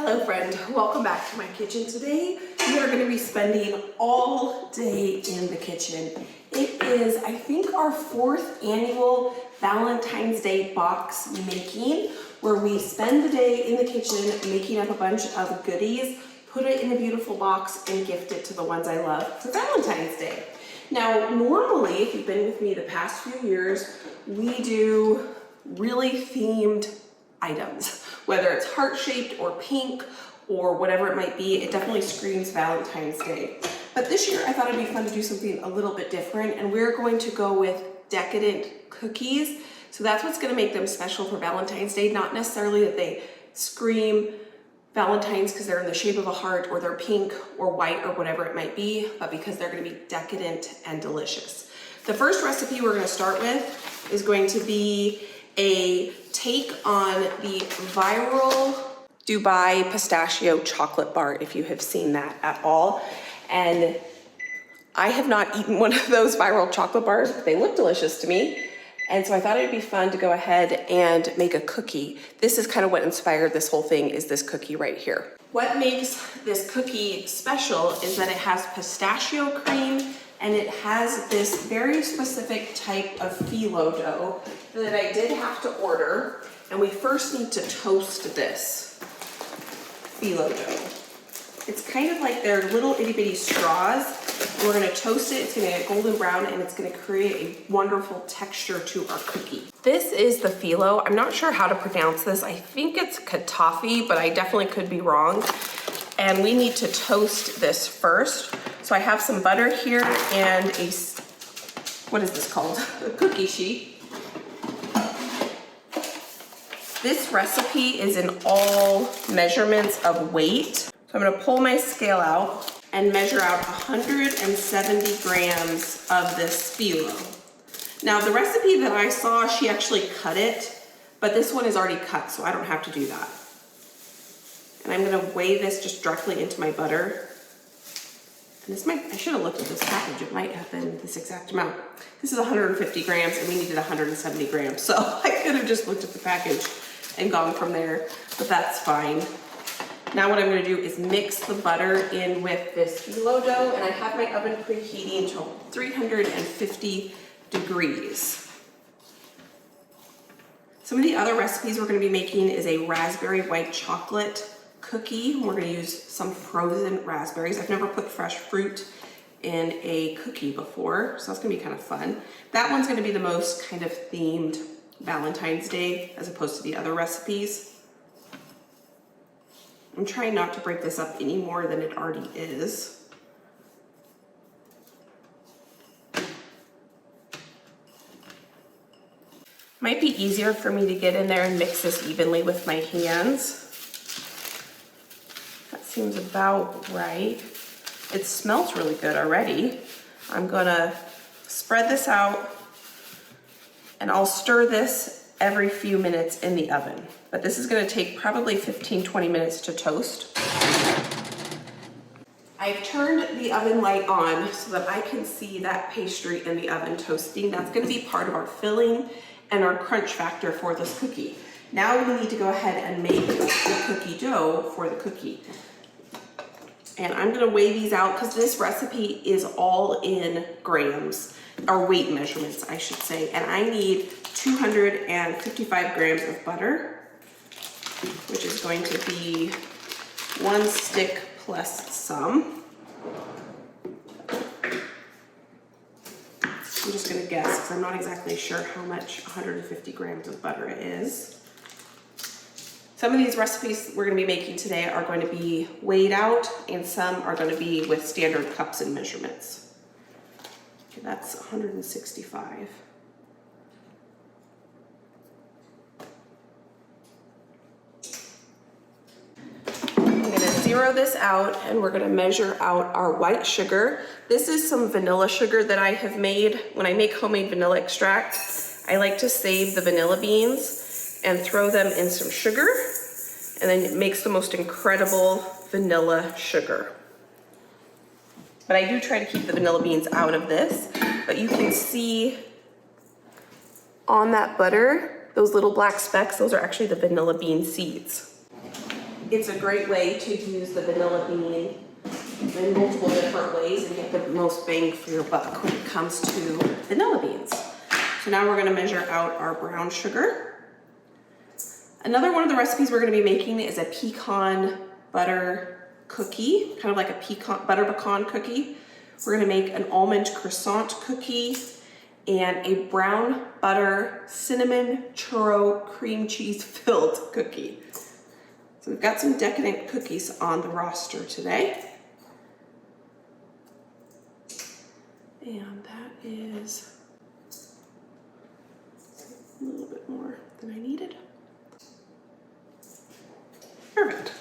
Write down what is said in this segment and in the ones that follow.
Hello friend, welcome back to my kitchen. Today we are going to be spending all day in the kitchen. It is, I think, our 4th annual Valentine's Day box making, where we spend the day in the kitchen making up a bunch of goodies, put it in a beautiful box, and gift it to the ones I love for Valentine's Day. Now, normally, if you've been with me the past few years, we do really themed items, whether it's heart-shaped or pink or whatever it might be. It definitely screams Valentine's Day. But this year I thought it'd be fun to do something a little bit different, and we're going to go with decadent cookies. So that's what's going to make them special for Valentine's Day. Not necessarily that they scream Valentine's because they're in the shape of a heart or they're pink or white or whatever it might be, but because they're going to be decadent and delicious. The first recipe we're going to start with is going to be a take on the viral Dubai pistachio chocolate bar, if you have seen that at all. And I have not eaten one of those viral chocolate bars, but they look delicious to me. And so I thought it'd be fun to go ahead and make a cookie. This is kind of what inspired this whole thing, is this cookie right here. What makes this cookie special is that it has pistachio cream, and it has this very specific type of phyllo dough that I did have to order. And we first need to toast this phyllo dough. It's kind of like they're little itty bitty straws. We're gonna toast it, it's gonna get golden brown, and it's gonna create a wonderful texture to our cookie. This is the phyllo. I'm not sure how to pronounce this. I think it's katafi, but I definitely could be wrong. And we need to toast this first. So I have some butter here and what is this called? A cookie sheet. This recipe is in all measurements of weight. So I'm gonna pull my scale out and measure out 170 grams of this phyllo. Now the recipe that I saw, she actually cut it, but this one is already cut, so I don't have to do that. And I'm gonna weigh this just directly into my butter. And this might, I should have looked at this package. It might have been this exact amount. This is 150 grams and we needed 170 grams. So I could have just looked at the package and gone from there, but that's fine. Now what I'm gonna do is mix the butter in with this phyllo dough, and I have my oven preheating to 350 degrees. Some of the other recipes we're gonna be making is a raspberry white chocolate cookie. We're gonna use some frozen raspberries. I've never put fresh fruit in a cookie before, so that's gonna be kind of fun. That one's gonna be the most kind of themed Valentine's Day as opposed to the other recipes. I'm trying not to break this up any more than it already is. Might be easier for me to get in there and mix this evenly with my hands. That seems about right. It smells really good already. I'm gonna spread this out, and I'll stir this every few minutes in the oven. But this is gonna take probably 15-20 minutes to toast. I've turned the oven light on so that I can see that pastry in the oven toasting. That's gonna be part of our filling and our crunch factor for this cookie. Now we need to go ahead and make the cookie dough for the cookie. And I'm gonna weigh these out because this recipe is all in grams, or weight measurements, I should say. And I need 255 grams of butter, which is going to be 1 stick plus some. I'm just gonna guess because I'm not exactly sure how much 150 grams of butter is. Some of these recipes we're gonna be making today are going to be weighed out, and some are gonna be with standard cups and measurements. Okay, that's 165. Zero this out, and we're gonna measure out our white sugar. This is some vanilla sugar that I have made. When I make homemade vanilla extract, I like to save the vanilla beans and throw them in some sugar, and then it makes the most incredible vanilla sugar. But I do try to keep the vanilla beans out of this, but you can see on that butter, those little black specks, those are actually the vanilla bean seeds. it's a great way to use the vanilla bean in multiple different ways and get the most bang for your buck when it comes to vanilla beans. So now we're gonna measure out our brown sugar. Another one of the recipes we're gonna be making is a pecan butter cookie, kind of like a butter pecan cookie. We're gonna make an almond croissant cookie and a brown butter cinnamon churro cream cheese filled cookie. So we've got some decadent cookies on the roster today. And that is a little bit more than I needed. Perfect.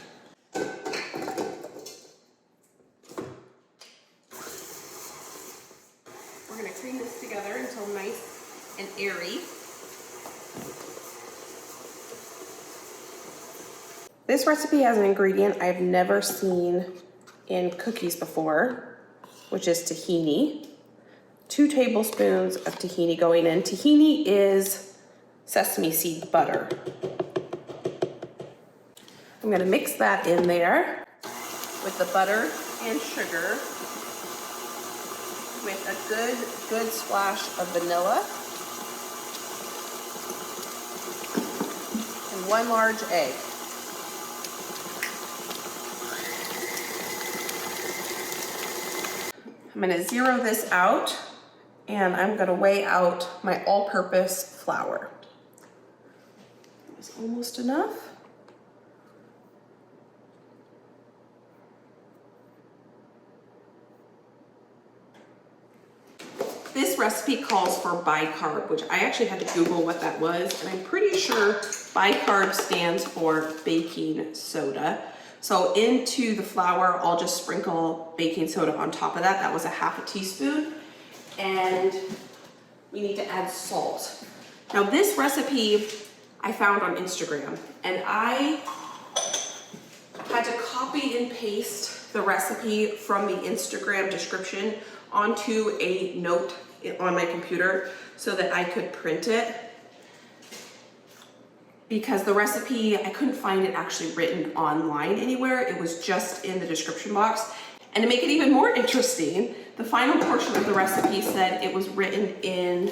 We're going to cream this together until nice and airy. This recipe has an ingredient I've never seen in cookies before, which is tahini. 2 tablespoons of tahini going in. Tahini is sesame seed butter. I'm gonna mix that in there with the butter and sugar with a good splash of vanilla and 1 large egg. I'm gonna zero this out and I'm gonna weigh out my all-purpose flour. It's almost enough. This recipe calls for bicarb, which I actually had to Google what that was, and I'm pretty sure bicarb stands for baking soda. So into the flour, I'll just sprinkle baking soda on top of that. That was a ½ teaspoon. And we need to add salt. Now this recipe I found on Instagram, and I had to copy and paste the recipe from the Instagram description onto a note on my computer so that I could print it, because the recipe, I couldn't find it actually written online anywhere. It was just in the description box. And to make it even more interesting, the final portion of the recipe said it was written in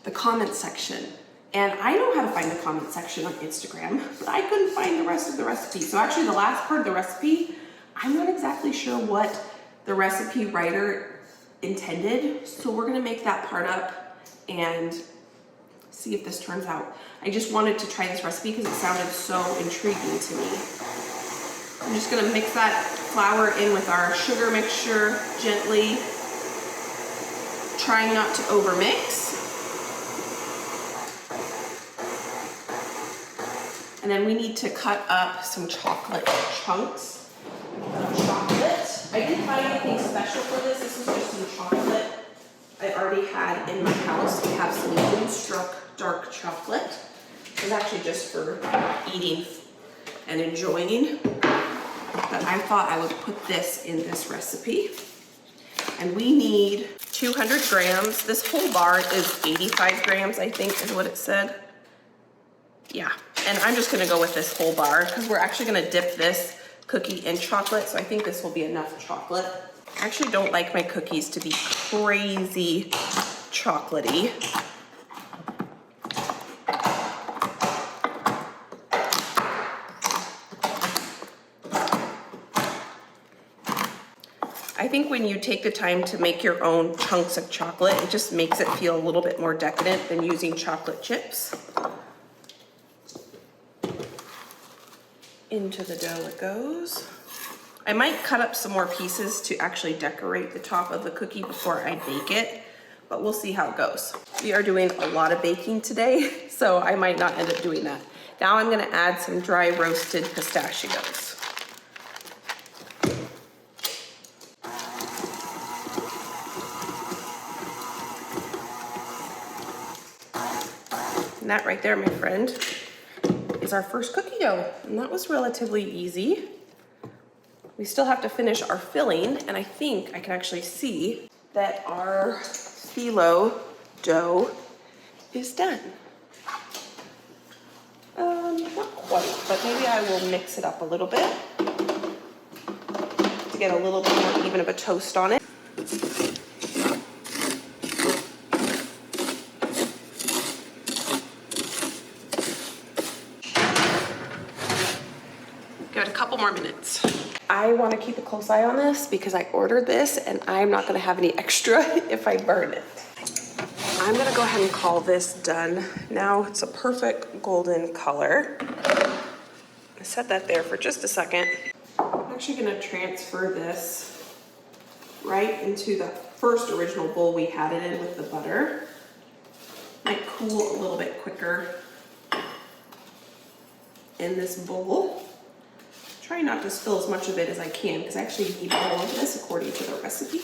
the comment section. And I know how to find the comment section on Instagram, but I couldn't find the rest of the recipe. So actually the last part of the recipe, I'm not exactly sure what the recipe writer intended. So we're gonna make that part up and see if this turns out. I just wanted to try this recipe because it sounded so intriguing to me. I'm just gonna mix that flour in with our sugar mixture gently, trying not to overmix. And then we need to cut up some chocolate chunks of chocolate. I didn't buy anything special for this. This is just some chocolate I already had in my house. We have some Moonstruck dark chocolate. It's actually just for eating and enjoying. But I thought I would put this in this recipe. And we need 200 grams. This whole bar is 85 grams, I think is what it said. Yeah, and I'm just gonna go with this whole bar because we're actually gonna dip this cookie in chocolate, so I think this will be enough chocolate. I actually don't like my cookies to be crazy chocolatey. I think when you take the time to make your own chunks of chocolate, it just makes it feel a little bit more decadent than using chocolate chips. Into the dough it goes. I might cut up some more pieces to actually decorate the top of the cookie before I bake it, but we'll see how it goes. We are doing a lot of baking today, so I might not end up doing that. Now I'm gonna add some dry roasted pistachios. And that right there, my friend, is our first cookie dough. And that was relatively easy. We still have to finish our filling, and I think I can actually see that our phyllo dough is done. Not quite, but maybe I will mix it up a little bit to get a little bit more even of a toast on it. Give it a couple more minutes. I want to keep a close eye on this because I ordered this and I'm not going to have any extra if I burn it. I'm going to go ahead and call this done. Now it's a perfect golden color. Set that there for just a second. I'm actually going to transfer this right into the first original bowl we had it in with the butter. Might cool a little bit quicker in this bowl. Try not to spill as much of it as I can because I actually need all of this according to the recipe.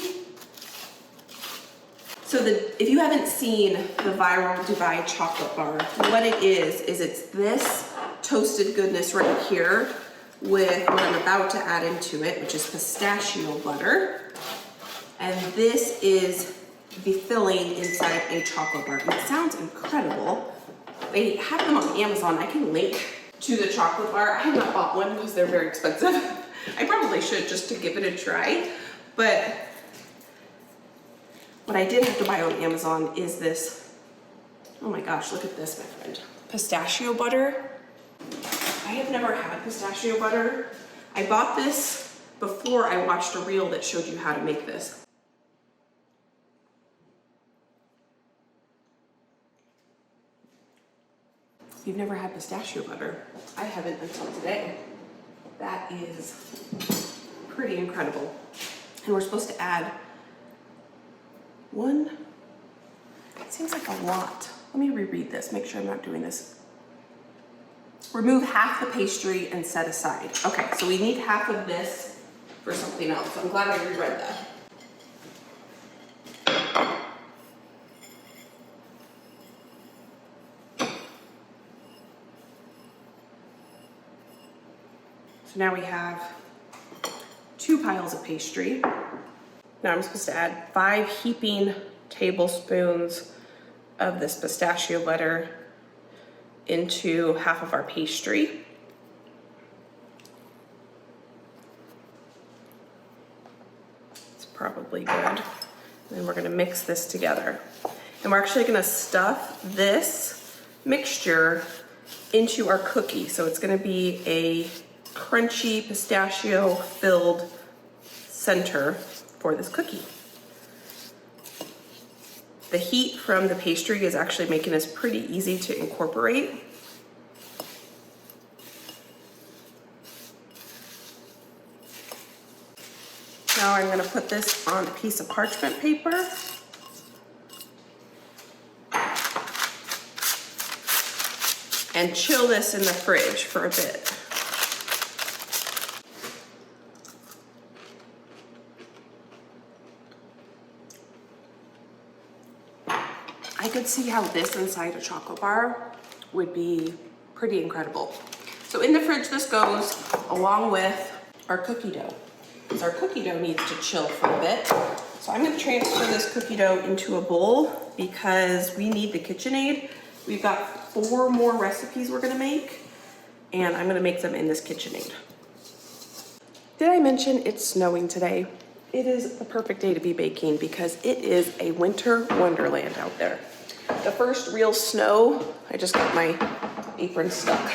So if you haven't seen the viral Dubai chocolate bar, what it is it's this toasted goodness right here with what I'm about to add into it, which is pistachio butter. And this is the filling inside a chocolate bar. And it sounds incredible. They have them on Amazon. I can link to the chocolate bar. I have not bought one because they're very expensive. I probably should just to give it a try. But what I did have to buy on Amazon is this, oh my gosh, look at this, my friend. Pistachio butter. I have never had pistachio butter. I bought this before I watched a reel that showed you how to make this. You've never had pistachio butter. I haven't until today. That is pretty incredible. And we're supposed to add one, it seems like a lot. Let me reread this, make sure I'm not doing this. Remove half the pastry and set aside. Okay, so we need half of this for something else. I'm glad I reread that. So now we have 2 piles of pastry. Now I'm supposed to add 5 heaping tablespoons of this pistachio butter into half of our pastry. It's probably good. And then we're gonna mix this together. And we're actually gonna stuff this mixture into our cookie. So it's gonna be a crunchy pistachio filled center for this cookie. The heat from the pastry is actually making this pretty easy to incorporate. Now I'm going to put this on a piece of parchment paper. And chill this in the fridge for a bit. I could see how this inside a chocolate bar would be pretty incredible. So in the fridge this goes along with our cookie dough. Because our cookie dough needs to chill for a bit. So I'm going to transfer this cookie dough into a bowl because we need the KitchenAid. We've got 4 more recipes we're going to make, and I'm going to make them in this KitchenAid. Did I mention it's snowing today? It is the perfect day to be baking because it is a winter wonderland out there. The first real snow, I just got my apron stuck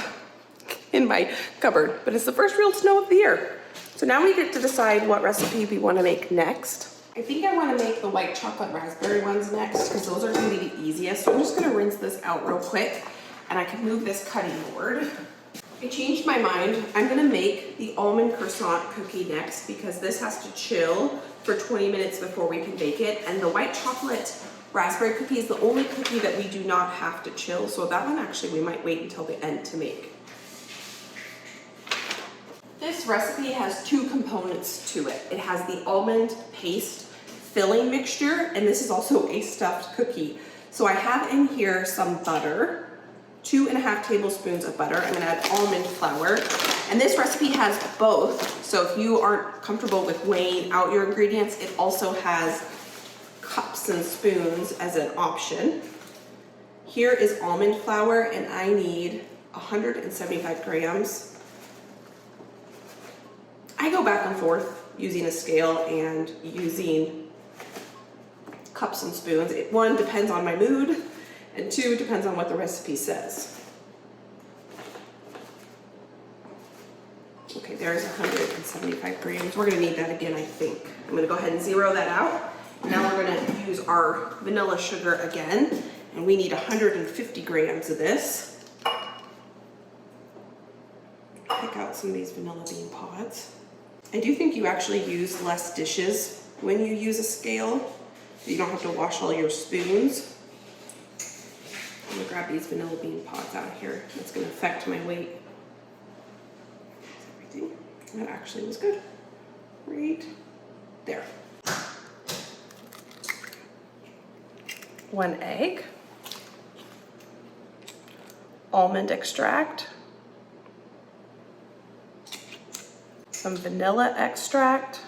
in my cupboard, but it's the first real snow of the year. So now we get to decide what recipe we want to make next. I think I want to make the white chocolate raspberry ones next because those are going to be the easiest. So I'm just going to rinse this out real quick and I can move this cutting board. I changed my mind. I'm going to make the almond croissant cookie next because this has to chill for 20 minutes before we can bake it. And the white chocolate raspberry cookie is the only cookie that we do not have to chill. So that one actually we might wait until the end to make. This recipe has 2 components to it. It has the almond paste filling mixture, and this is also a stuffed cookie. So I have in here some butter, 2.5 tablespoons of butter. I'm gonna add almond flour. And this recipe has both. So if you aren't comfortable with weighing out your ingredients, it also has cups and spoons as an option. Here is almond flour, and I need 175 grams. I go back and forth using a scale and using cups and spoons. One, depends on my mood, and two, depends on what the recipe says. Okay, there's 175 grams. We're gonna need that again, I think. I'm gonna go ahead and zero that out. Now we're gonna use our vanilla sugar again, and we need 150 grams of this. Pick out some of these vanilla bean pods. I do think you actually use less dishes when you use a scale. You don't have to wash all your spoons. I'm gonna grab these vanilla bean pods out of here. That's gonna affect my weight. Everything. That actually was good. Right there. 1 egg. Almond extract. Some vanilla extract.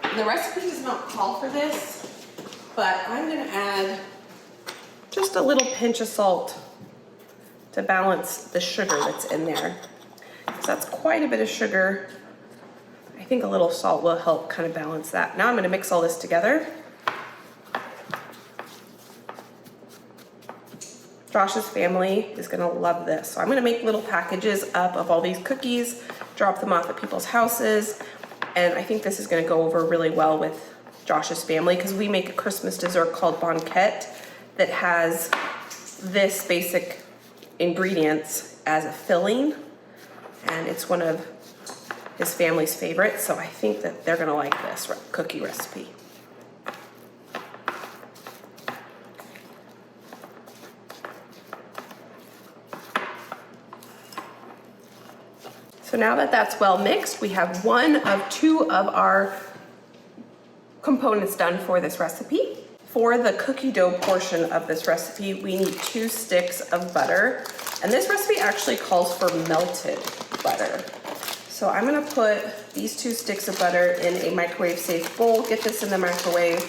And the recipe does not call for this, but I'm gonna add just a little pinch of salt to balance the sugar that's in there. So that's quite a bit of sugar. I think a little salt will help kind of balance that. Now I'm gonna mix all this together. Josh's family is gonna love this. So I'm gonna make little packages up of all these cookies, drop them off at people's houses, and I think this is gonna go over really well with Josh's family because we make a Christmas dessert called banquette that has this basic ingredients as a filling, and it's one of his family's favorites, so I think that they're gonna like this cookie recipe. So now that that's well mixed, we have 1 of 2 of our components done for this recipe. For the cookie dough portion of this recipe, we need 2 sticks of butter. And this recipe actually calls for melted butter. So I'm gonna put these 2 sticks of butter in a microwave safe bowl, get this in the microwave,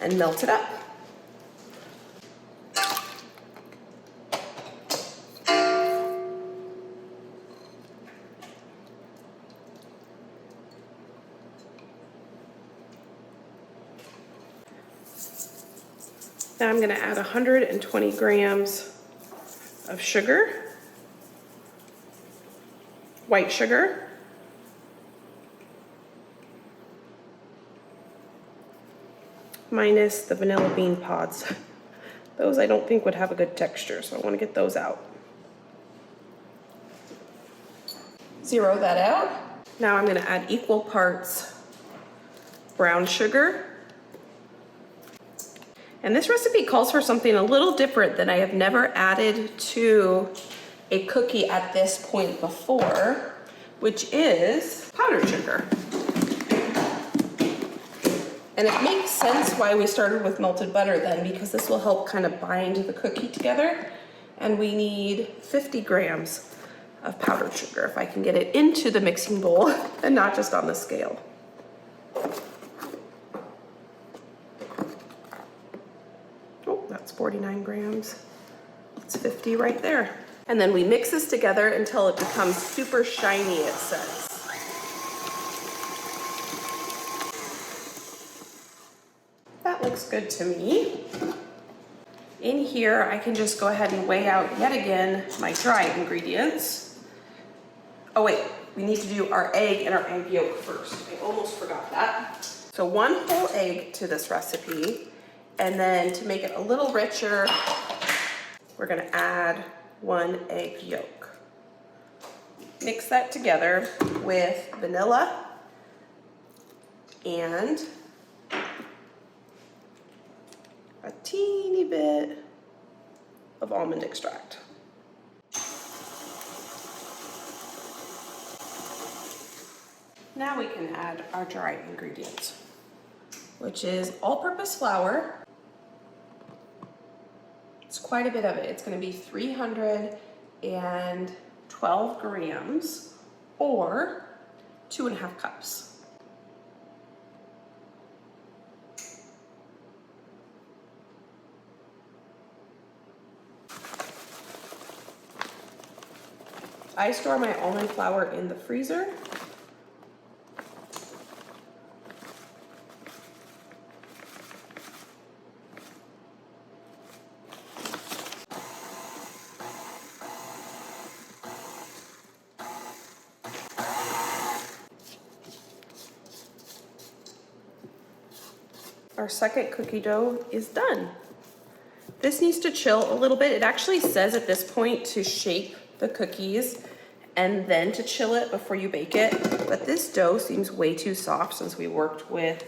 and melt it up. Now I'm gonna add 120 grams of sugar, white sugar, minus the vanilla bean pods. Those I don't think would have a good texture, so I wanna get those out. Zero that out. Now I'm gonna add equal parts brown sugar. And this recipe calls for something a little different that I have never added to a cookie at this point before, which is powdered sugar. And it makes sense why we started with melted butter then, because this will help kind of bind the cookie together. And we need 50 grams of powdered sugar if I can get it into the mixing bowl and not just on the scale. That's 49 grams. It's 50 right there. And then we mix this together until it becomes super shiny, it says. That looks good to me. In here, I can just go ahead and weigh out yet again my dry ingredients. Oh wait, we need to do our egg and our egg yolk first. I almost forgot that. So 1 whole egg to this recipe. And then to make it a little richer, we're gonna add 1 egg yolk. Mix that together with vanilla and a teeny bit of almond extract. Now we can add our dry ingredients, which is all-purpose flour. It's quite a bit of it. It's gonna be 312 grams or 2.5 cups. I store my almond flour in the freezer. Our second cookie dough is done. This needs to chill a little bit. It actually says at this point to shape the cookies and then to chill it before you bake it. But this dough seems way too soft since we worked with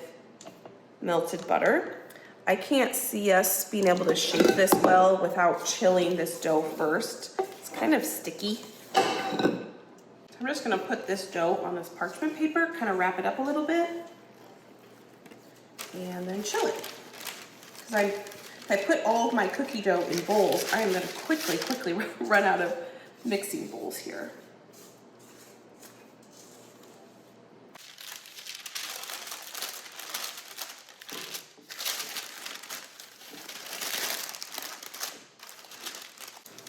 melted butter. I can't see us being able to shape this well without chilling this dough first. It's kind of sticky. So I'm just gonna put this dough on this parchment paper, kind of wrap it up a little bit, and then chill it. Because if I put all of my cookie dough in bowls, I am gonna quickly run out of mixing bowls here.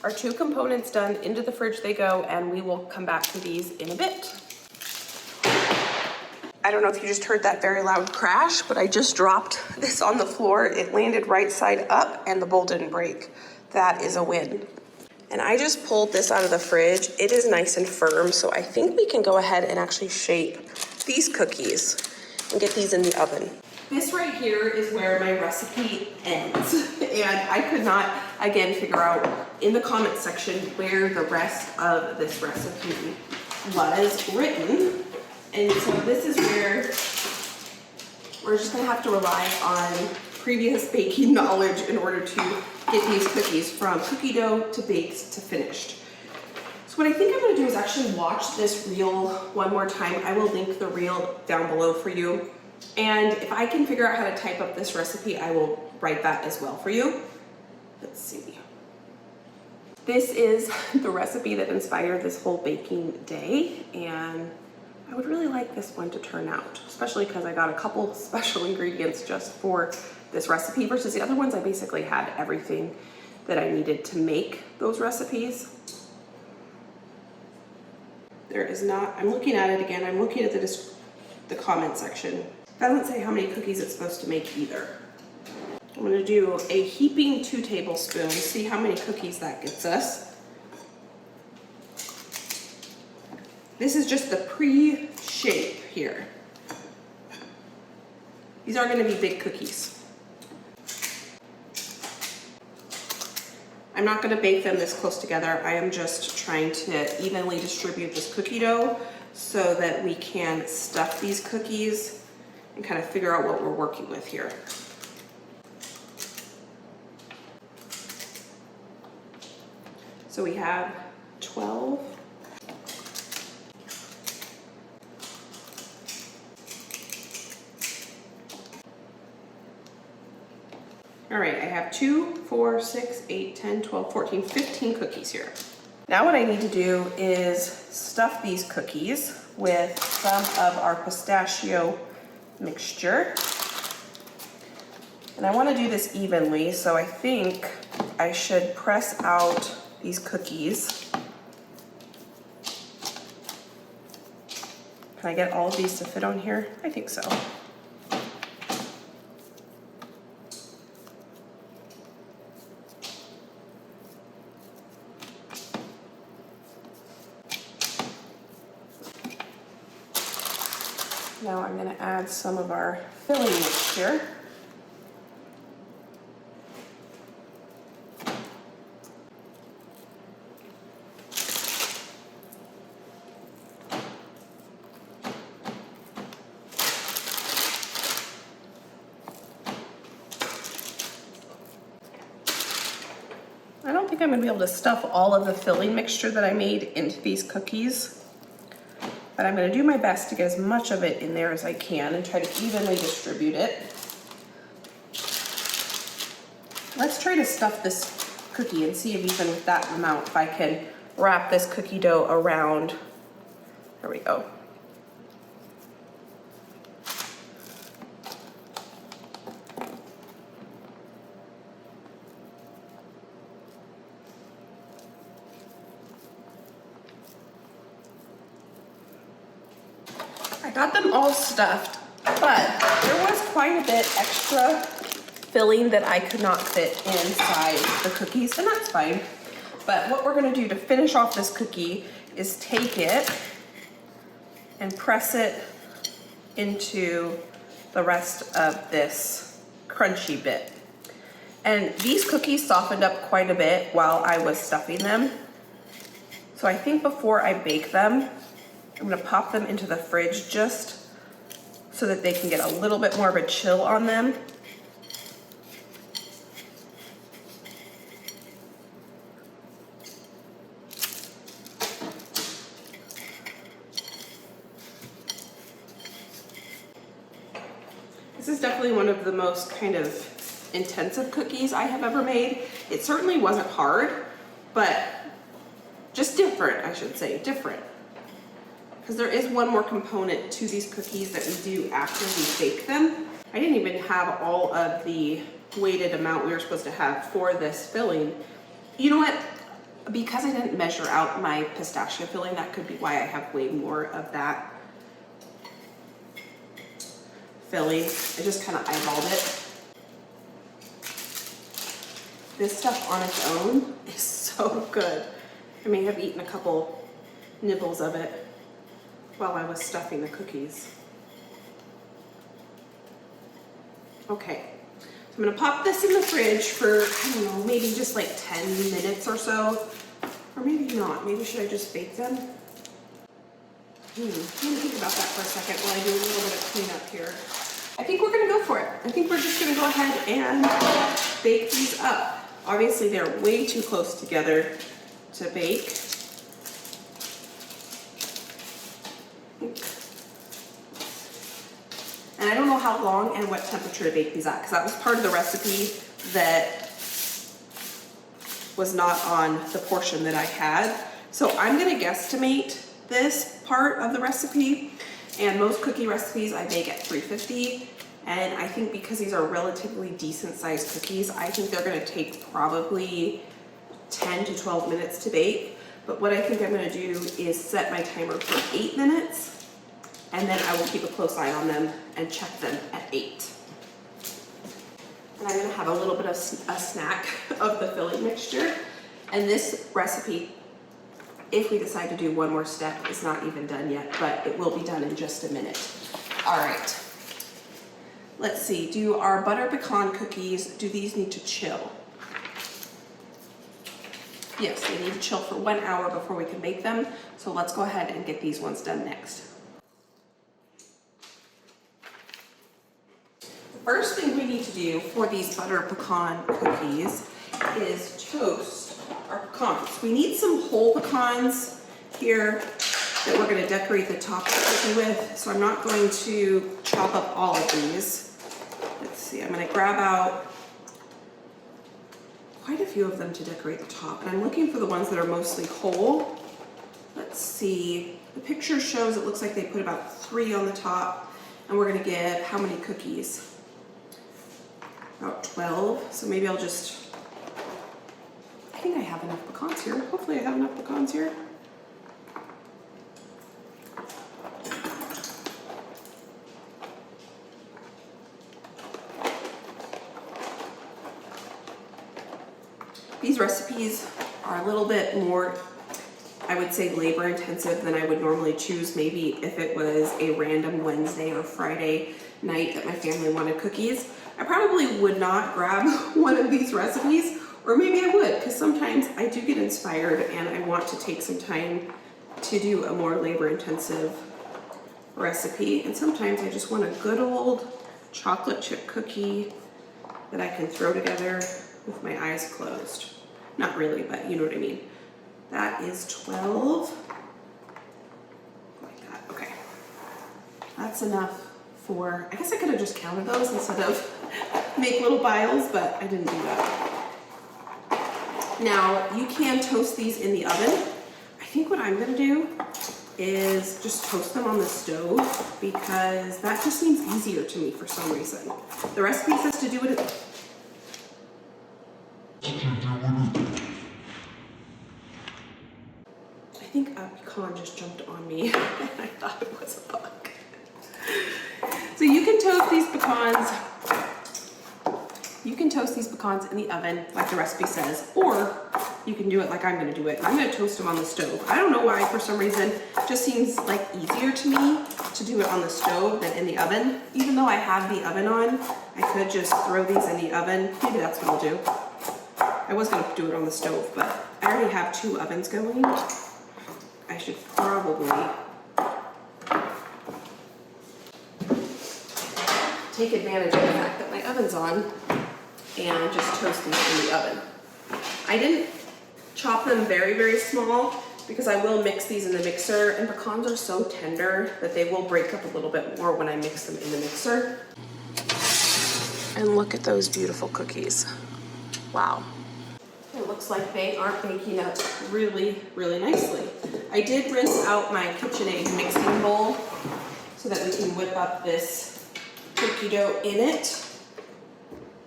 Our two components done, into the fridge they go, and we will come back to these in a bit. I don't know if you just heard that very loud crash, but I just dropped this on the floor. It landed right side up and the bowl didn't break. That is a win. And I just pulled this out of the fridge. It is nice and firm, so I think we can go ahead and actually shape these cookies and get these in the oven. This right here is where my recipe ends. And I could not, again, figure out in the comment section where the rest of this recipe was written. And so this is where we're just gonna have to rely on previous baking knowledge in order to get these cookies from cookie dough to baked to finished. So what I think I'm gonna do is actually watch this reel one more time. I will link the reel down below for you. And if I can figure out how to type up this recipe, I will write that as well for you. Let's see. This is the recipe that inspired this whole baking day, and I would really like this one to turn out, especially because I got a couple special ingredients just for this recipe versus the other ones. I basically had everything that I needed to make those recipes. There is not, I'm looking at it again, I'm looking at the comment section. It doesn't say how many cookies it's supposed to make either. I'm gonna do a heaping 2 tablespoons, see how many cookies that gets us. This is just the pre-shape here. These are gonna be big cookies. I'm not gonna bake them this close together. I am just trying to evenly distribute this cookie dough so that we can stuff these cookies and kind of figure out what we're working with here. So we have 12. All right, I have 2, 4, 6, 8, 10, 12, 14, 15 cookies here. Now what I need to do is stuff these cookies with some of our pistachio mixture. And I want to do this evenly, so I think I should press out these cookies. Can I get all of these to fit on here? I think so. Now I'm going to add some of our filling mixture. I don't think I'm going to be able to stuff all of the filling mixture that I made into these cookies, but I'm going to do my best to get as much of it in there as I can and try to evenly distribute it. Let's try to stuff this cookie and see if even with that amount, if I can wrap this cookie dough around. There we go. I got them all stuffed, but there was quite a bit extra filling that I could not fit inside the cookies, and that's fine. But what we're gonna do to finish off this cookie is take it and press it into the rest of this crunchy bit. And these cookies softened up quite a bit while I was stuffing them. So I think before I bake them, I'm gonna pop them into the fridge just so that they can get a little bit more of a chill on them. This is definitely one of the most kind of intensive cookies I have ever made. It certainly wasn't hard, but just different, I should say, different. Because there is one more component to these cookies that we do after we bake them. I didn't even have all of the weighted amount we were supposed to have for this filling. You know what? Because I didn't measure out my pistachio filling, that could be why I have way more of that filling. I just kind of eyeballed it. This stuff on its own is so good. I may have eaten a couple nibbles of it while I was stuffing the cookies. Okay, so I'm gonna pop this in the fridge for, I don't know, maybe just like 10 minutes or so. Or maybe not, maybe should I just bake them? Let me think about that for a second while I do a little bit of cleanup here. I think we're gonna go for it. I think we're just gonna go ahead and bake these up. Obviously they're way too close together to bake. And I don't know how long and what temperature to bake these at, because that was part of the recipe that was not on the portion that I had. So I'm gonna guesstimate this part of the recipe, and most cookie recipes I bake at 350. And I think because these are relatively decent sized cookies, I think they're gonna take probably 10 to 12 minutes to bake. But what I think I'm gonna do is set my timer for 8 minutes, and then I will keep a close eye on them and check them at 8. And I'm gonna have a little bit of a snack of the filling mixture. And this recipe, if we decide to do one more step, is not even done yet, but it will be done in just a minute. All right. Let's see, do our butter pecan cookies, do these need to chill? Yes, they need to chill for 1 hour before we can bake them. So let's go ahead and get these ones done next. The first thing we need to do for these butter pecan cookies is toast our pecans. We need some whole pecans here that we're gonna decorate the top of the cookie with. So I'm not going to chop up all of these. Let's see, I'm gonna grab out quite a few of them to decorate the top. And I'm looking for the ones that are mostly whole. Let's see, the picture shows it looks like they put about 3 on the top, and we're gonna get how many cookies? About 12, so maybe I'll just, I think I have enough pecans here. Hopefully I have enough pecans here. These recipes are a little bit more, I would say, labor intensive than I would normally choose. Maybe if it was a random Wednesday or Friday night that my family wanted cookies, I probably would not grab one of these recipes, or maybe I would, because sometimes I do get inspired and I want to take some time to do a more labor intensive recipe. And sometimes I just want a good old chocolate chip cookie that I can throw together with my eyes closed. Not really, but you know what I mean. That is 12. Like that, okay. That's enough for, I guess I could have just counted those instead of make little piles, but I didn't do that. Now, you can toast these in the oven. I think what I'm gonna do is just toast them on the stove, because that just seems easier to me for some reason. The recipe says to do it. I think a pecan just jumped on me and I thought it was a bug. So you can toast these pecans. You can toast these pecans in the oven, like the recipe says, or you can do it like I'm gonna do it. I'm gonna toast them on the stove. I don't know why, for some reason, it just seems like easier to me to do it on the stove than in the oven. Even though I have the oven on, I could just throw these in the oven. Maybe that's what I'll do. I was gonna do it on the stove, but I already have 2 ovens going. I should probably take advantage of the fact that my oven's on and just toast these in the oven. I didn't chop them very, very small because I will mix these in the mixer, and pecans are so tender that they will break up a little bit more when I mix them in the mixer. And look at those beautiful cookies. Wow. It looks like they are baking up really, really nicely. I did rinse out my KitchenAid mixing bowl so that we can whip up this cookie dough in it.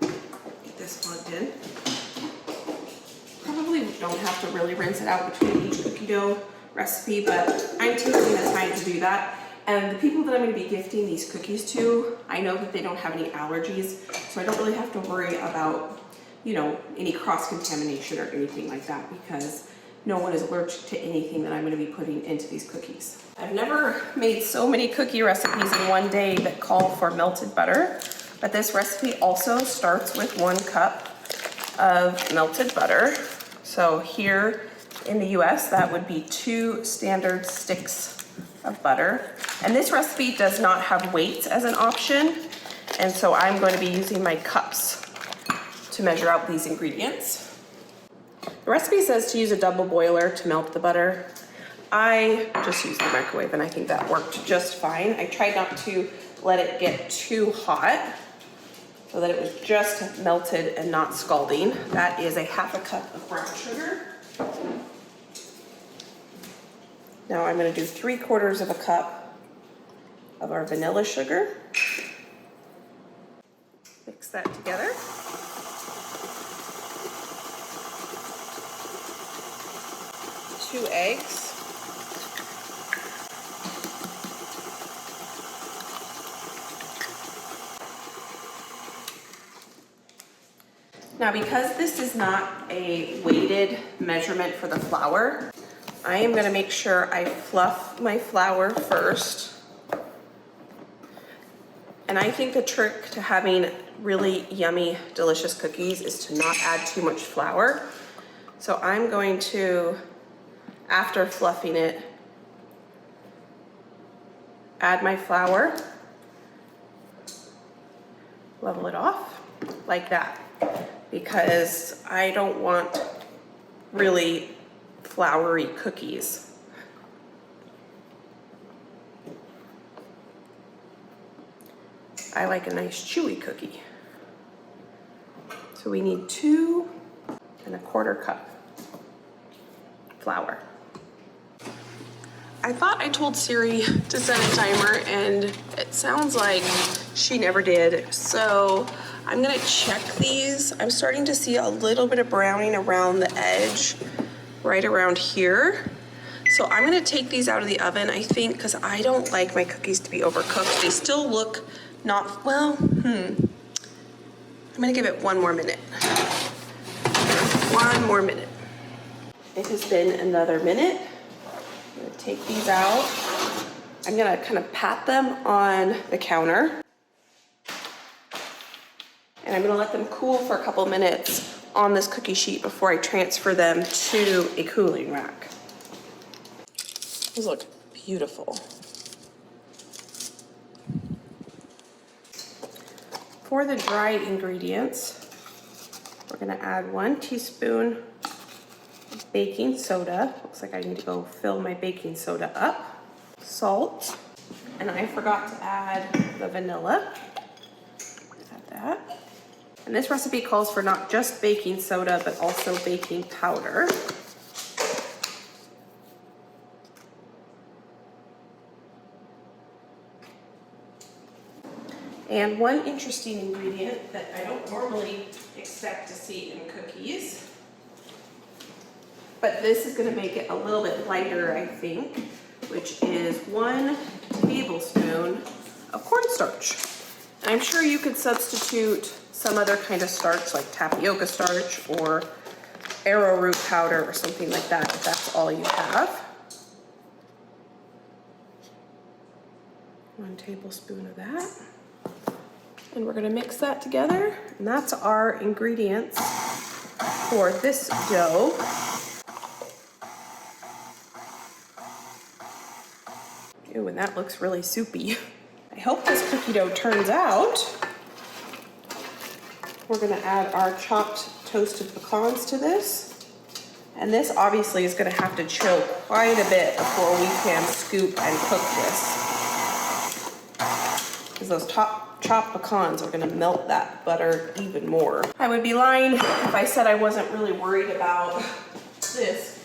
Get this plugged in. Probably don't have to really rinse it out between each cookie dough recipe, but I'm taking the time to do that. And the people that I'm going to be gifting these cookies to, I know that they don't have any allergies, so I don't really have to worry about, you know, any cross-contamination or anything like that, because no one is allergic to anything that I'm going to be putting into these cookies. I've never made so many cookie recipes in one day that call for melted butter, but this recipe also starts with 1 cup of melted butter. So here in the US, that would be 2 standard sticks of butter. And this recipe does not have weights as an option, and so I'm going to be using my cups to measure out these ingredients. The recipe says to use a double boiler to melt the butter. I just used the microwave and I think that worked just fine. I tried not to let it get too hot so that it was just melted and not scalding. That is a 1/2 cup of brown sugar. Now I'm going to do 3/4 cup of our vanilla sugar. Mix that together. Two eggs. Now, because this is not a weighted measurement for the flour, I am going to make sure I fluff my flour first. And I think the trick to having really yummy, delicious cookies is to not add too much flour. So I'm going to, after fluffing it, add my flour, level it off like that, because I don't want really floury cookies. I like a nice chewy cookie. So we need 2 1/4 cup flour. I thought I told Siri to set a timer and it sounds like she never did. So I'm gonna check these. I'm starting to see a little bit of browning around the edge, right around here. So I'm gonna take these out of the oven, I think, because I don't like my cookies to be overcooked. They still look not, well, I'm gonna give it 1 more minute. 1 more minute. It has been another minute. I'm gonna take these out. I'm gonna kind of pat them on the counter. And I'm gonna let them cool for a couple minutes on this cookie sheet before I transfer them to a cooling rack. These look beautiful. For the dried ingredients, we're gonna add 1 teaspoon of baking soda. Looks like I need to go fill my baking soda up. Salt, and I forgot to add the vanilla. Add that. And this recipe calls for not just baking soda, but also baking powder. And one interesting ingredient that I don't normally expect to see in cookies, but this is going to make it a little bit lighter, I think, which is 1 tablespoon of cornstarch. I'm sure you could substitute some other kind of starch like tapioca starch or arrowroot powder or something like that if that's all you have. 1 tablespoon of that. And we're gonna mix that together. And that's our ingredients for this dough. Ooh, and that looks really soupy. I hope this cookie dough turns out. We're gonna add our chopped toasted pecans to this. And this obviously is gonna have to chill quite a bit before we can scoop and cook this. Because those chopped pecans are gonna melt that butter even more. I would be lying if I said I wasn't really worried about this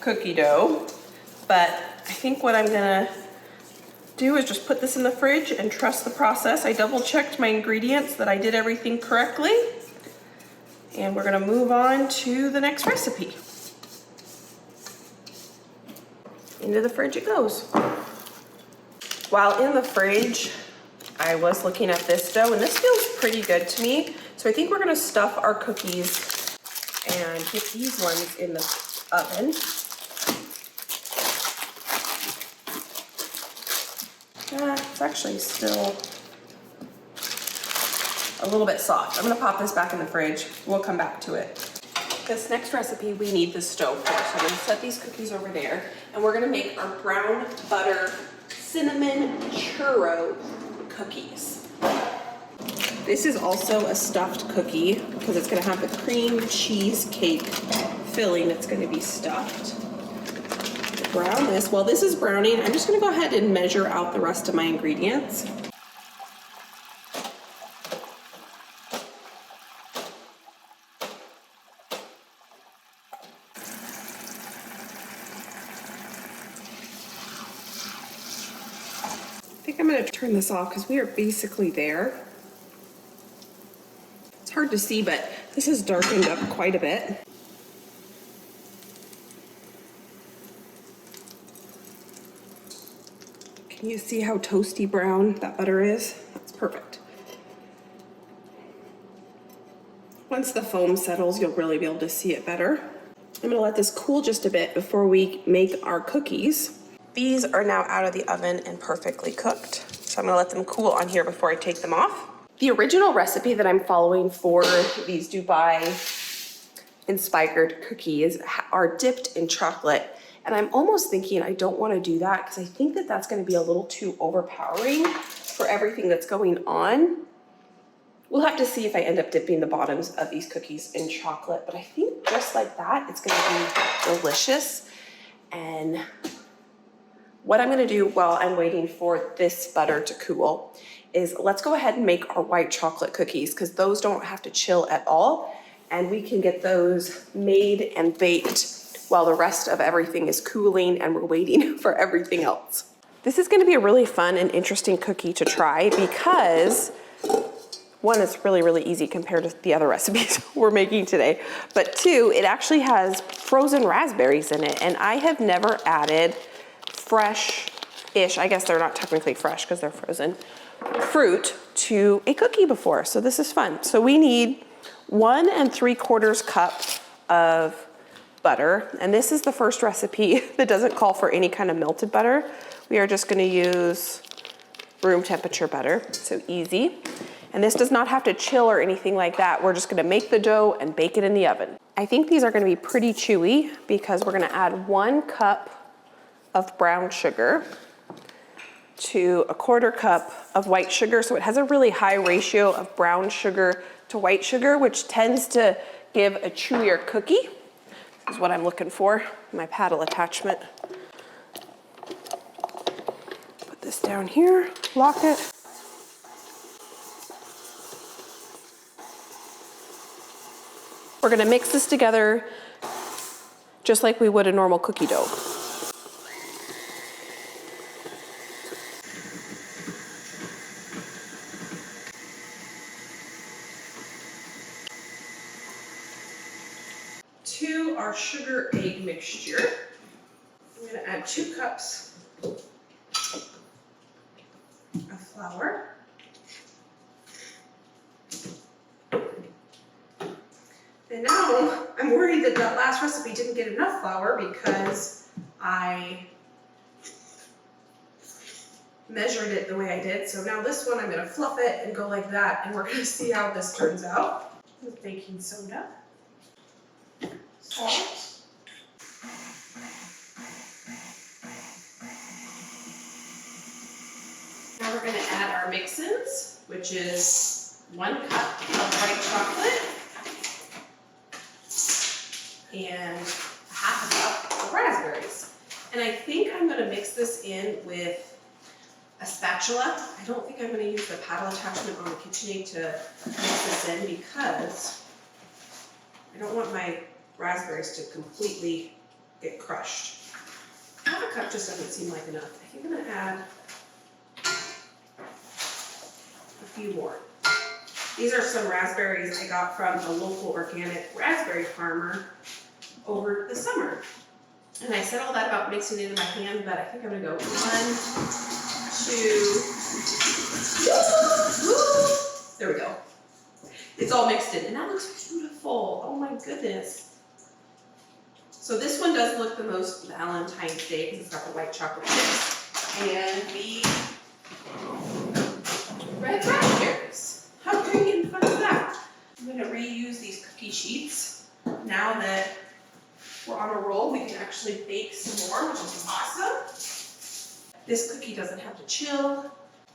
cookie dough, but I think what I'm gonna do is just put this in the fridge and trust the process. I double checked my ingredients that I did everything correctly. And we're gonna move on to the next recipe. Into the fridge it goes. While in the fridge, I was looking at this dough and this feels pretty good to me. So I think we're gonna stuff our cookies and get these ones in the oven. It's actually still a little bit soft. I'm gonna pop this back in the fridge. We'll come back to it. This next recipe, we need the stove for. So I'm gonna set these cookies over there and we're gonna make our brown butter cinnamon churro cookies. This is also a stuffed cookie because it's gonna have the cream cheesecake filling that's gonna be stuffed. Brown this. While this is browning, I'm just gonna go ahead and measure out the rest of my ingredients. I think I'm gonna turn this off because we are basically there. It's hard to see, but this has darkened up quite a bit. Can you see how toasty brown that butter is? That's perfect. Once the foam settles, you'll really be able to see it better. I'm gonna let this cool just a bit before we make our cookies. These are now out of the oven and perfectly cooked. So I'm gonna let them cool on here before I take them off. The original recipe that I'm following for these Dubai inspired cookies are dipped in chocolate. And I'm almost thinking I don't want to do that because I think that that's going to be a little too overpowering for everything that's going on. We'll have to see if I end up dipping the bottoms of these cookies in chocolate, but I think just like that, it's going to be delicious. And what I'm going to do while I'm waiting for this butter to cool is let's go ahead and make our white chocolate cookies because those don't have to chill at all. And we can get those made and baked while the rest of everything is cooling and we're waiting for everything else. This is gonna be a really fun and interesting cookie to try because one, it's really, really easy compared to the other recipes we're making today. But two, it actually has frozen raspberries in it. And I have never added fresh-ish, I guess they're not technically fresh because they're frozen, fruit to a cookie before. So this is fun. So we need 1 3/4 cup of butter, and this is the first recipe that doesn't call for any kind of melted butter. We are just going to use room temperature butter, so easy. And this does not have to chill or anything like that. We're just going to make the dough and bake it in the oven. I think these are going to be pretty chewy because we're going to add 1 cup of brown sugar to 1/4 cup of white sugar. So it has a really high ratio of brown sugar to white sugar, which tends to give a chewier cookie. This is what I'm looking for, my paddle attachment. Put this down here, lock it. We're gonna mix this together just like we would a normal cookie dough. To our sugar egg mixture, I'm gonna add 2 cups flour. And now I'm worried that that last recipe didn't get enough flour because I measured it the way I did. So now this one I'm going to fluff it and go like that, and we're going to see how this turns out. With baking soda, salt, now we're going to add our mix-ins, which is 1 cup of white chocolate and half a cup of raspberries. And I think I'm going to mix this in with a spatula. I don't think I'm going to use the paddle attachment on the KitchenAid to mix this in because I don't want my raspberries to completely get crushed. Half a cup just doesn't seem like enough. I think I'm going to add a few more. These are some raspberries I got from a local organic raspberry farmer over the summer. And I said all that about mixing it in my hand, but I think I'm going to go 1, 2, there we go. It's all mixed in, and that looks beautiful. Oh my goodness. So this one does look the most Valentine's Day because it's got the white chocolate chips and the red raspberries. How great and fun is that? I'm going to reuse these cookie sheets. Now that we're on a roll, we can actually bake some more, which is awesome. This cookie doesn't have to chill,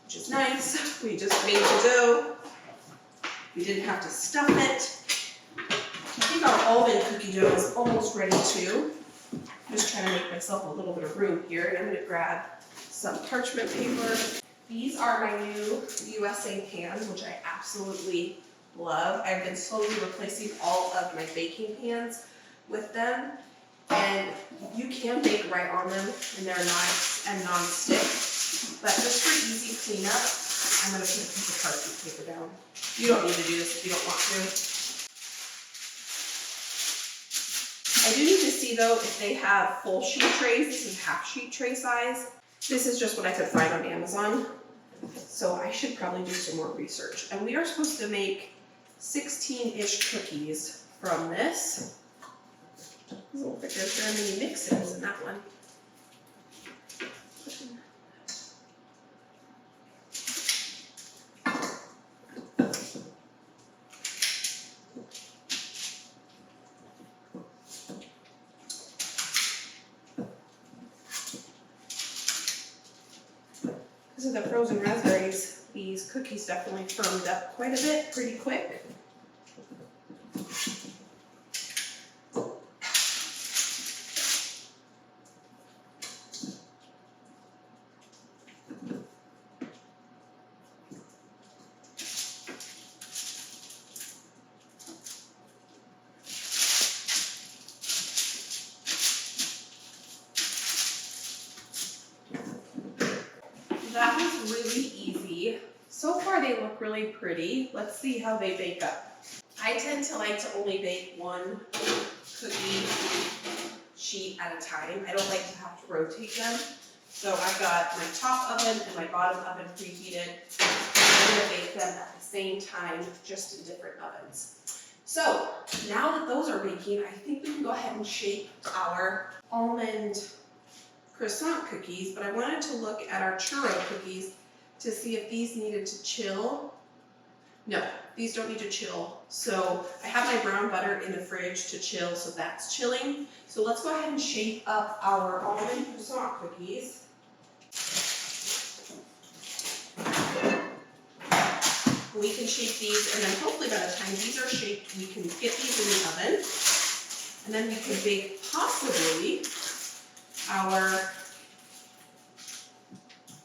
which is nice. We just made the dough. We didn't have to stuff it. I think our almond cookie dough is almost ready too. I'm just trying to make myself a little bit of room here, and I'm going to grab some parchment paper. These are my new USA pans, which I absolutely love. I've been slowly replacing all of my baking pans with them, and you can bake right on them, and they're nice and non-stick. But just for easy cleanup, I'm going to put a piece of parchment paper down. You don't need to do this if you don't want to. I do need to see though if they have full sheet trays. This is half sheet tray size. This is just what I could find on Amazon. So I should probably do some more research. And we are supposed to make 16-ish cookies from this. I don't think there's very many mix-ins in that one. Because of the frozen raspberries, these cookies definitely firmed up quite a bit, pretty quick. That was really easy. So far they look really pretty. Let's see how they bake up. I tend to like to only bake one cookie sheet at a time. I don't like to have to rotate them. So I've got my top oven and my bottom oven preheated. I'm going to bake them at the same time, just in different ovens. So now that those are baking, I think we can go ahead and shape our almond croissant cookies, but I wanted to look at our churro cookies to see if these needed to chill. No, these don't need to chill. So I have my brown butter in the fridge to chill, so that's chilling. So let's go ahead and shape up our almond croissant cookies. We can shape these, and then hopefully by the time these are shaped, we can get these in the oven. And then we can bake possibly our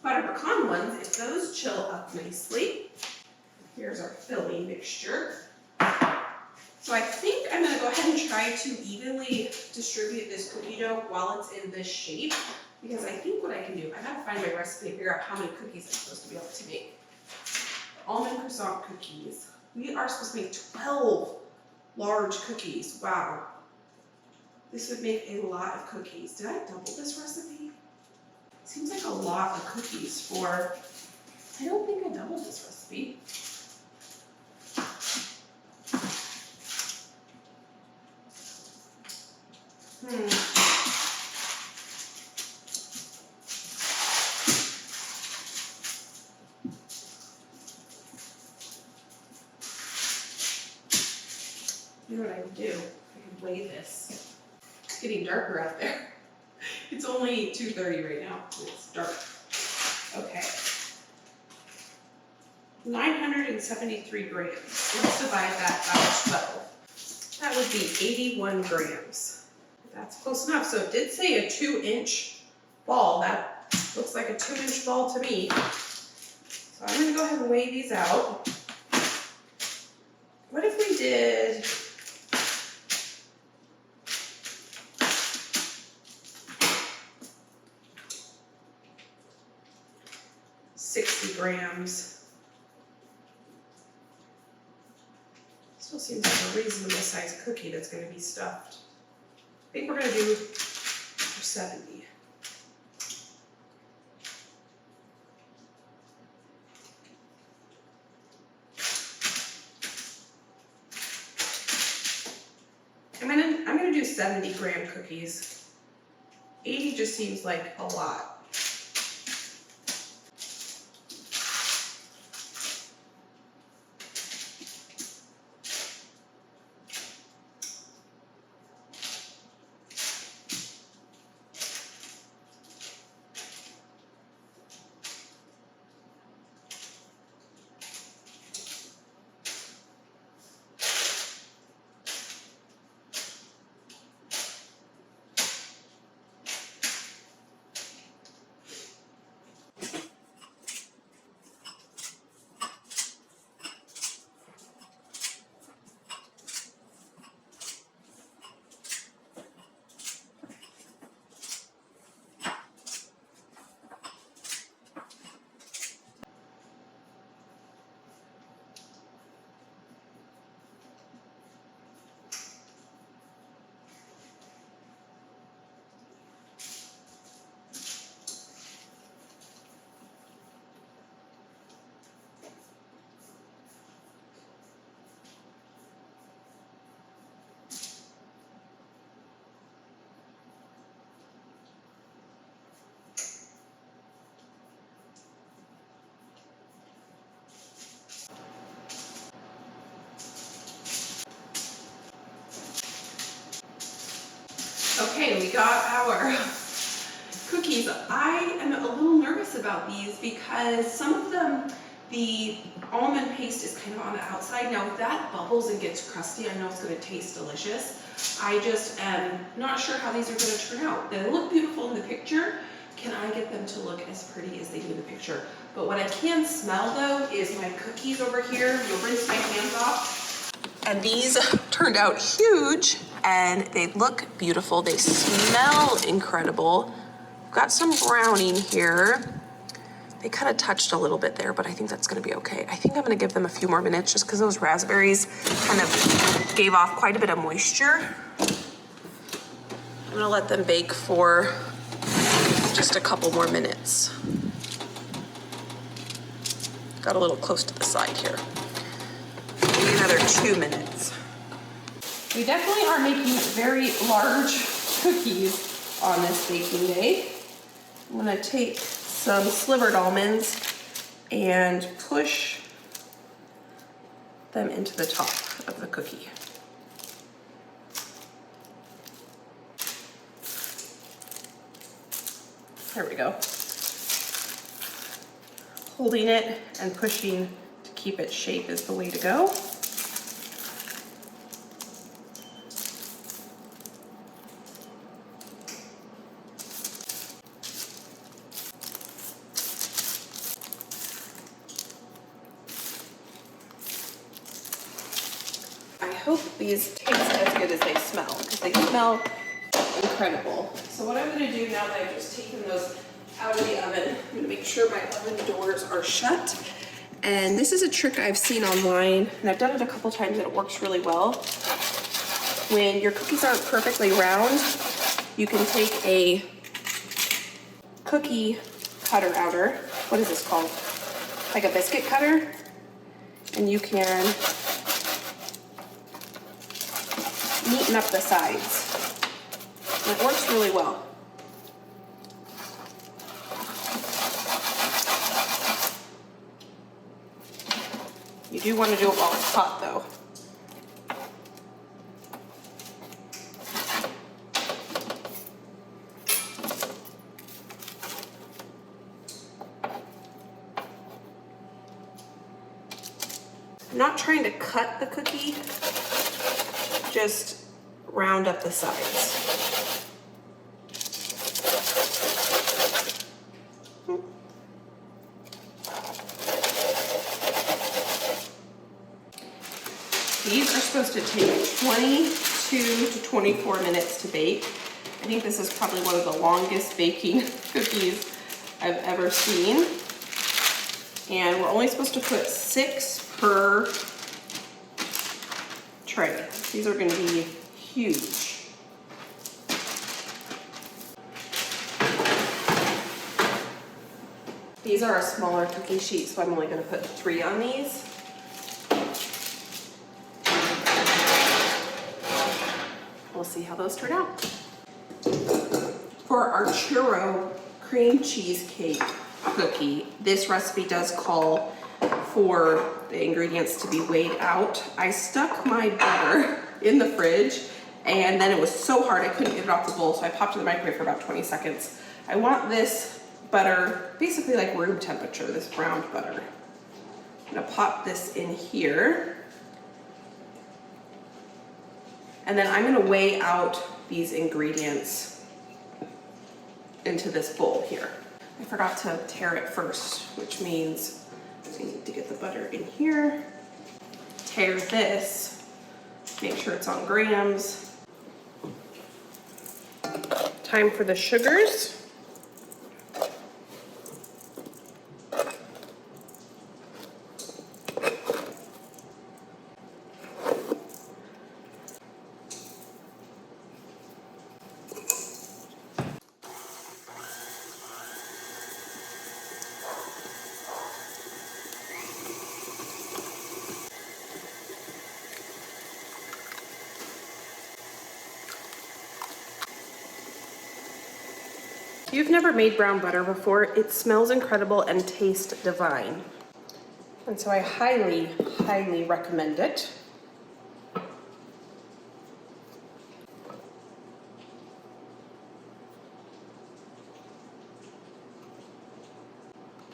butter pecan ones, if those chill up nicely. Here's our filling mixture. So I think I'm going to go ahead and try to evenly distribute this cookie dough while it's in this shape, because I think what I can do, I gotta find my recipe and figure out how many cookies I'm supposed to be able to make. Almond croissant cookies. We are supposed to make 12 large cookies. Wow. This would make a lot of cookies. Did I double this recipe? Seems like a lot of cookies for I don't think I doubled this recipe. You know what I can do? I can weigh this. It's getting darker out there. It's only 2:30 right now. It's dark. Okay. 973 grams. Let's divide that by 12. That would be 81 grams. That's close enough. So it did say a 2-inch ball. That looks like a 2-inch ball to me. So I'm going to go ahead and weigh these out. What if we did 60 grams? Still seems like a reasonable size cookie that's going to be stuffed. I think we're going to do 70. I'm gonna do 70-gram cookies. 80 just seems like a lot. Okay, we got our cookies. I am a little nervous about these because some of them, the almond paste is kind of on the outside. Now, if that bubbles and gets crusty, I know it's going to taste delicious. I just am not sure how these are going to turn out. They look beautiful in the picture. Can I get them to look as pretty as they do in the picture? But what I can smell, though, is my cookies over here. You'll rinse my hands off. And these turned out huge, and they look beautiful. They smell incredible. Got some browning here. They kind of touched a little bit there, but I think that's gonna be okay. I think I'm gonna give them a few more minutes just because those raspberries kind of gave off quite a bit of moisture. I'm gonna let them bake for just a couple more minutes. Got a little close to the side here. Maybe another 2 minutes. We definitely are making very large cookies on this baking day. I'm gonna take some slivered almonds and push them into the top of the cookie. There we go. Holding it and pushing to keep its shape is the way to go. I hope these taste as good as they smell, because they smell incredible. So what I'm going to do now that I've just taken those out of the oven, I'm going to make sure my oven doors are shut. And this is a trick I've seen online, and I've done it a couple times and it works really well. When your cookies aren't perfectly round, you can take a cookie cutter outer. What is this called? like a biscuit cutter, and you can neaten up the sides. And it works really well. You do want to do it while it's hot though. I'm not trying to cut the cookie, just round up the sides. These are supposed to take 22 to 24 minutes to bake. I think this is probably one of the longest baking cookies I've ever seen. And we're only supposed to put 6 per tray. These are going to be huge. These are a smaller cookie sheet, so I'm only going to put 3 on these. We'll see how those turn out. For our churro cream cheesecake cookie, this recipe does call for the ingredients to be weighed out. I stuck my butter in the fridge, and then it was so hard I couldn't get it off the bowl, so I popped it in the microwave for about 20 seconds. I want this butter basically like room temperature, this browned butter. I'm gonna pop this in here. And then I'm gonna weigh out these ingredients into this bowl here. I forgot to tare it first, which means I need to get the butter in here, tare this, make sure it's on grams. Time for the sugars. If you've never made brown butter before, it smells incredible and tastes divine. And so I highly, highly recommend it.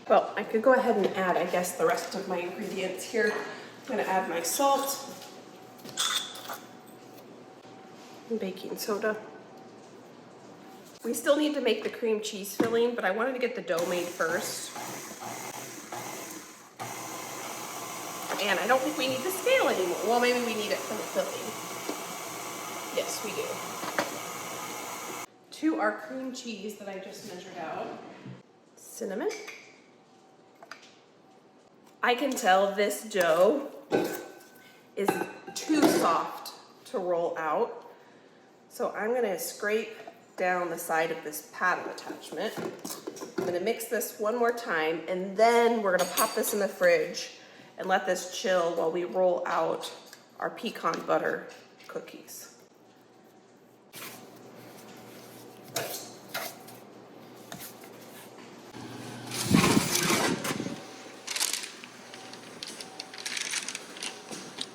Well, I could go ahead and add, I guess, the rest of my ingredients here. I'm gonna add my salt and baking soda. We still need to make the cream cheese filling, but I wanted to get the dough made first. And I don't think we need the scale anymore. Well, maybe we need it for the filling. Yes, we do. To our cream cheese that I just measured out, cinnamon. I can tell this dough is too soft to roll out. So I'm gonna scrape down the side of this paddle attachment. I'm gonna mix this one more time, and then we're gonna pop this in the fridge and let this chill while we roll out our pecan butter cookies.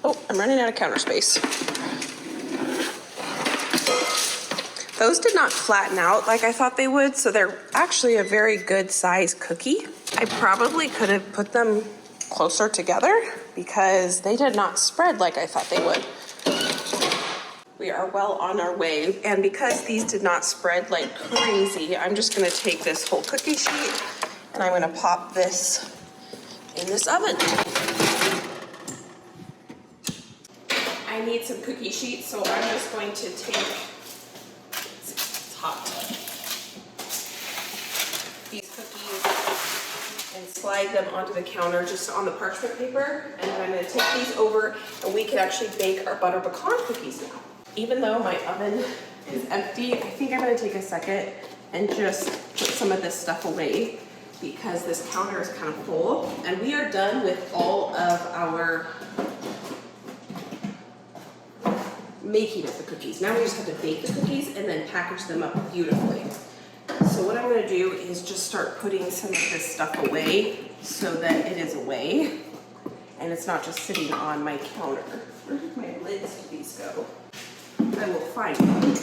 Oh, I'm running out of counter space. Those did not flatten out like I thought they would, so they're actually a very good size cookie. I probably could have put them closer together because they did not spread like I thought they would. We are well on our way, and because these did not spread like crazy, I'm just gonna take this whole cookie sheet and I'm gonna pop this in this oven. I need some cookie sheets, so I'm just going to take these cookies and slide them onto the counter just on the parchment paper, and then I'm going to take these over and we can actually bake our butter pecan cookies now. Even though my oven is empty, I think I'm going to take a second and just put some of this stuff away because this counter is kind of full. And we are done with all of our making of the cookies. Now we just have to bake the cookies and then package them up beautifully. So what I'm gonna do is just start putting some of this stuff away so that it is away and it's not just sitting on my counter. Where did my lids to these go? I will find them.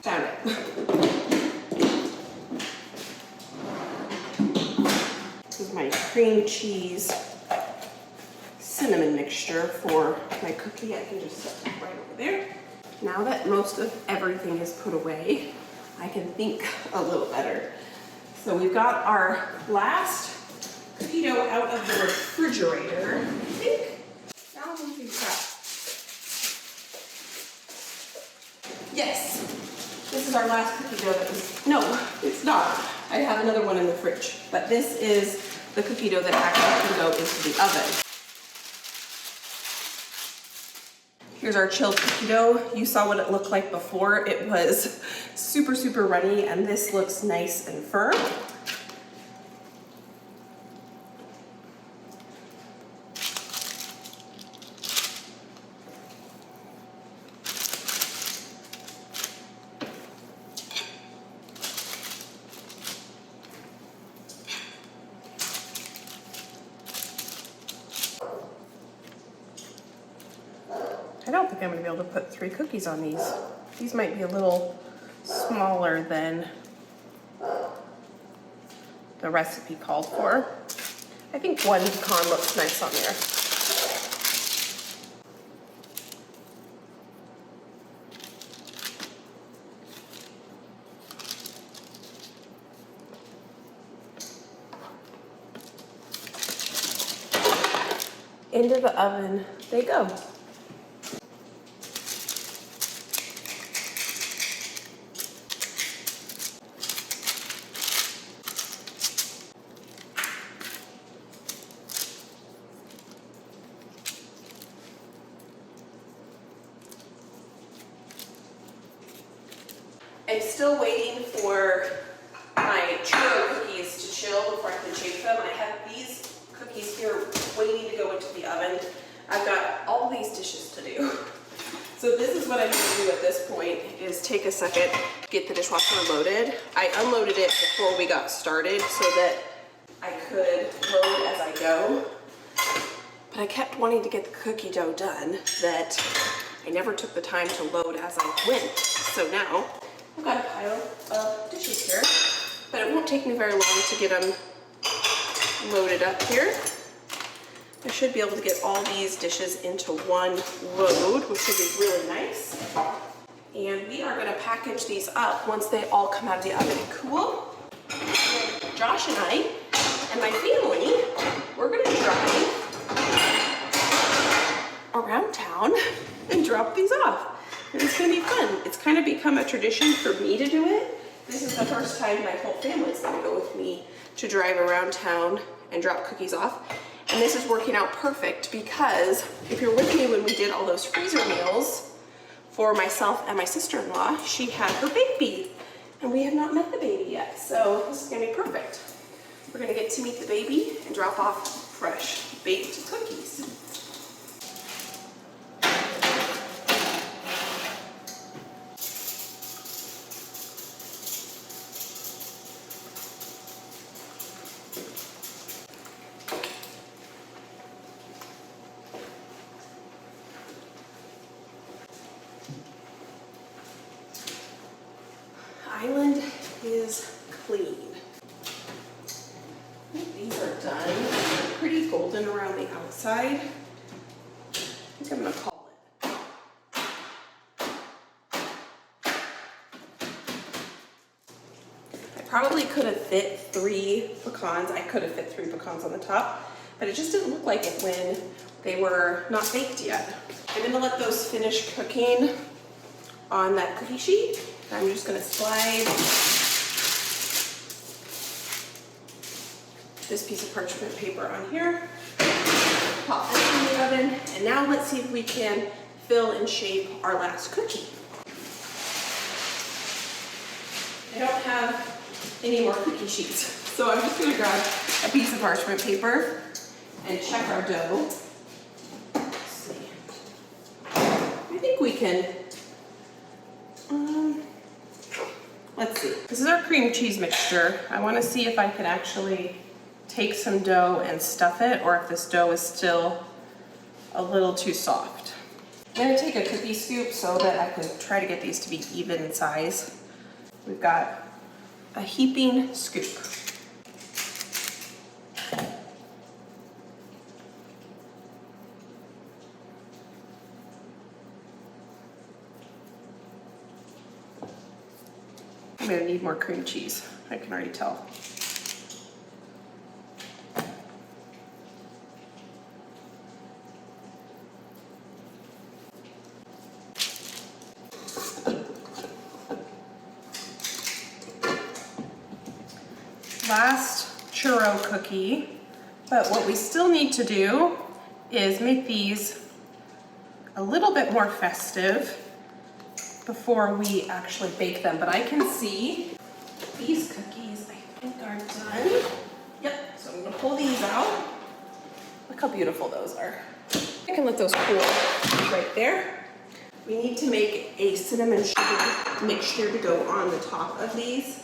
Found it. This is my cream cheese cinnamon mixture for my cookie. I can just set that right over there. Now that most of everything is put away, I can think a little better. So we've got our last cookie dough out of the refrigerator, I think. Now I'm gonna think that. Yes, this is our last cookie dough that was, no, it's not. I have another one in the fridge, but this is the cookie dough that actually can go into the oven. Here's our chilled cookie dough. You saw what it looked like before. It was super, super runny, and this looks nice and firm. I don't think I'm gonna be able to put 3 cookies on these. These might be a little smaller than the recipe called for. I think 1 pecan looks nice on there. Into the oven they go. I'm still waiting for my churro cookies to chill before I can shape them. I have these cookies here waiting to go into the oven. I've got all these dishes to do. So this is what I'm gonna do at this point, is take a second, get the dishwasher loaded. I unloaded it before we got started so that I could load as I go. But I kept wanting to get the cookie dough done that I never took the time to load as I went. So now I've got a pile of dishes here, but it won't take me very long to get them loaded up here. I should be able to get all these dishes into one load, which should be really nice. And we are gonna package these up once they all come out of the oven and cool. And Josh and I and my family, we're gonna drive around town and drop these off. And it's gonna be fun. It's kind of become a tradition for me to do it. This is the first time my whole family's gonna go with me to drive around town and drop cookies off. And this is working out perfect because if you're with me when we did all those freezer meals for myself and my sister-in-law, she had her baby and we have not met the baby yet. So this is gonna be perfect. We're gonna get to meet the baby and drop off fresh baked cookies. Island is clean. I think these are done. They're pretty golden around the outside. I think I'm gonna call it. I probably could have fit 3 pecans. I could have fit 3 pecans on the top, but it just didn't look like it when they were not baked yet. I'm gonna let those finish cooking on that cookie sheet. I'm just gonna slide this piece of parchment paper on here, pop this in the oven, and now let's see if we can fill and shape our last cookie. I don't have any more cookie sheets. So I'm just gonna grab a piece of parchment paper and check our dough. Let's see. I think we can, let's see. This is our cream cheese mixture. I wanna see if I can actually take some dough and stuff it, or if this dough is still a little too soft. I'm gonna take a cookie scoop so that I can try to get these to be even in size. We've got a heaping scoop. I'm gonna need more cream cheese, I can already tell. Last churro cookie, but what we still need to do is make these a little bit more festive before we actually bake them. But I can see these cookies, I think, are done. Yep, so I'm gonna pull these out. Look how beautiful those are. I can let those cool right there. We need to make a cinnamon sugar mixture to go on the top of these.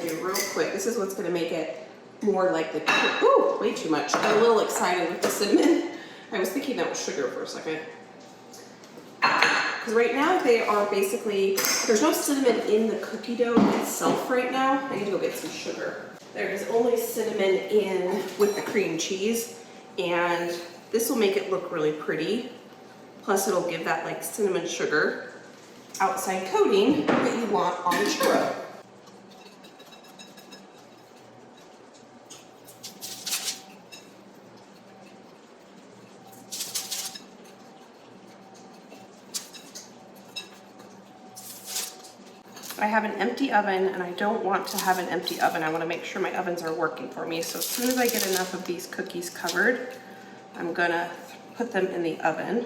Do real quick. This is what's going to make it more like the, ooh, way too much. I'm a little excited with the cinnamon. I was thinking that was sugar for a second. Because right now they are basically, there's no cinnamon in the cookie dough itself right now. I need to go get some sugar. There is only cinnamon in with the cream cheese, and this will make it look really pretty. Plus it'll give that like cinnamon sugar outside coating that you want on the churro. I have an empty oven, and I don't want to have an empty oven. I want to make sure my ovens are working for me. So as soon as I get enough of these cookies covered, I'm gonna put them in the oven.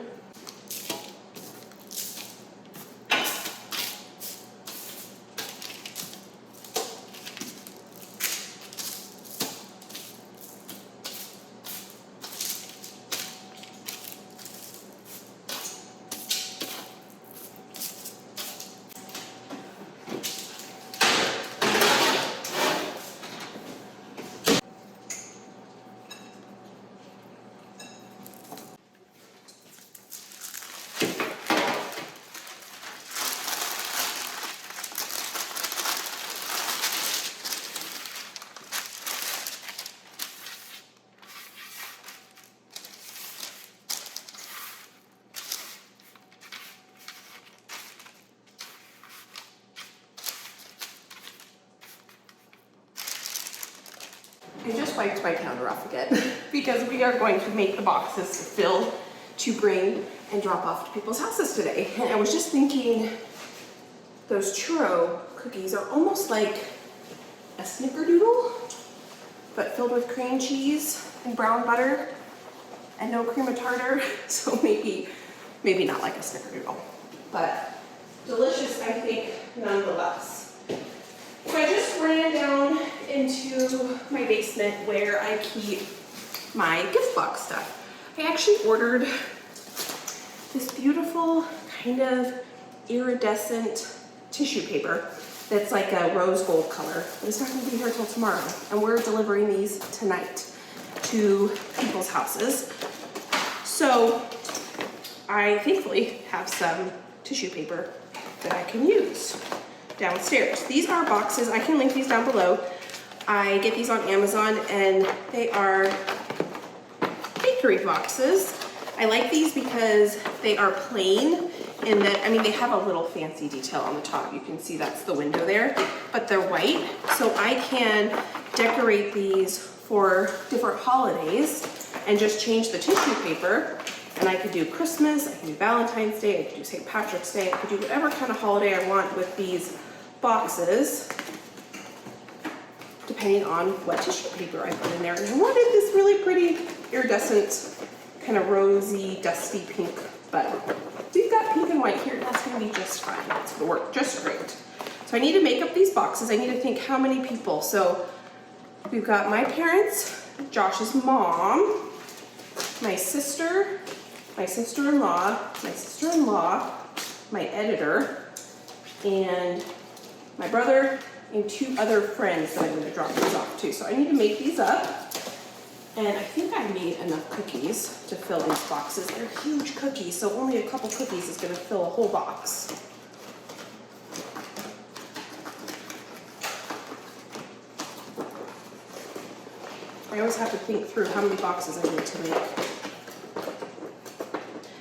I just wiped my counter off again because we are going to make the boxes to fill to bring and drop off to people's houses today. And I was just thinking those churro cookies are almost like a snickerdoodle, but filled with cream cheese and brown butter and no cream of tartar. So maybe not like a snickerdoodle, but delicious, I think, nonetheless. So I just ran down into my basement where I keep my gift box stuff. I actually ordered this beautiful kind of iridescent tissue paper that's like a rose gold color, but it's not going to be here till tomorrow. And we're delivering these tonight to people's houses. So I thankfully have some tissue paper that I can use downstairs. These are boxes, I can link these down below. I get these on Amazon and they are bakery boxes. I like these because they are plain in that, I mean, they have a little fancy detail on the top. You can see that's the window there, but they're white. So I can decorate these for different holidays and just change the tissue paper. And I could do Christmas, I could do Valentine's Day, I could do St. Patrick's Day, I could do whatever kind of holiday I want with these boxes, depending on what tissue paper I put in there. And I wanted this really pretty iridescent, kind of rosy, dusty pink, but we've got pink and white here, and that's gonna be just fine. It's gonna work just great. So I need to make up these boxes. I need to think how many people. So we've got my parents, Josh's mom, my sister, my sister-in-law, my editor, and my brother, and 2 other friends that I'm going to drop these off to. So I need to make these up. And I think I made enough cookies to fill these boxes. They're huge cookies, so only a couple cookies is going to fill a whole box. I always have to think through how many boxes I need to make.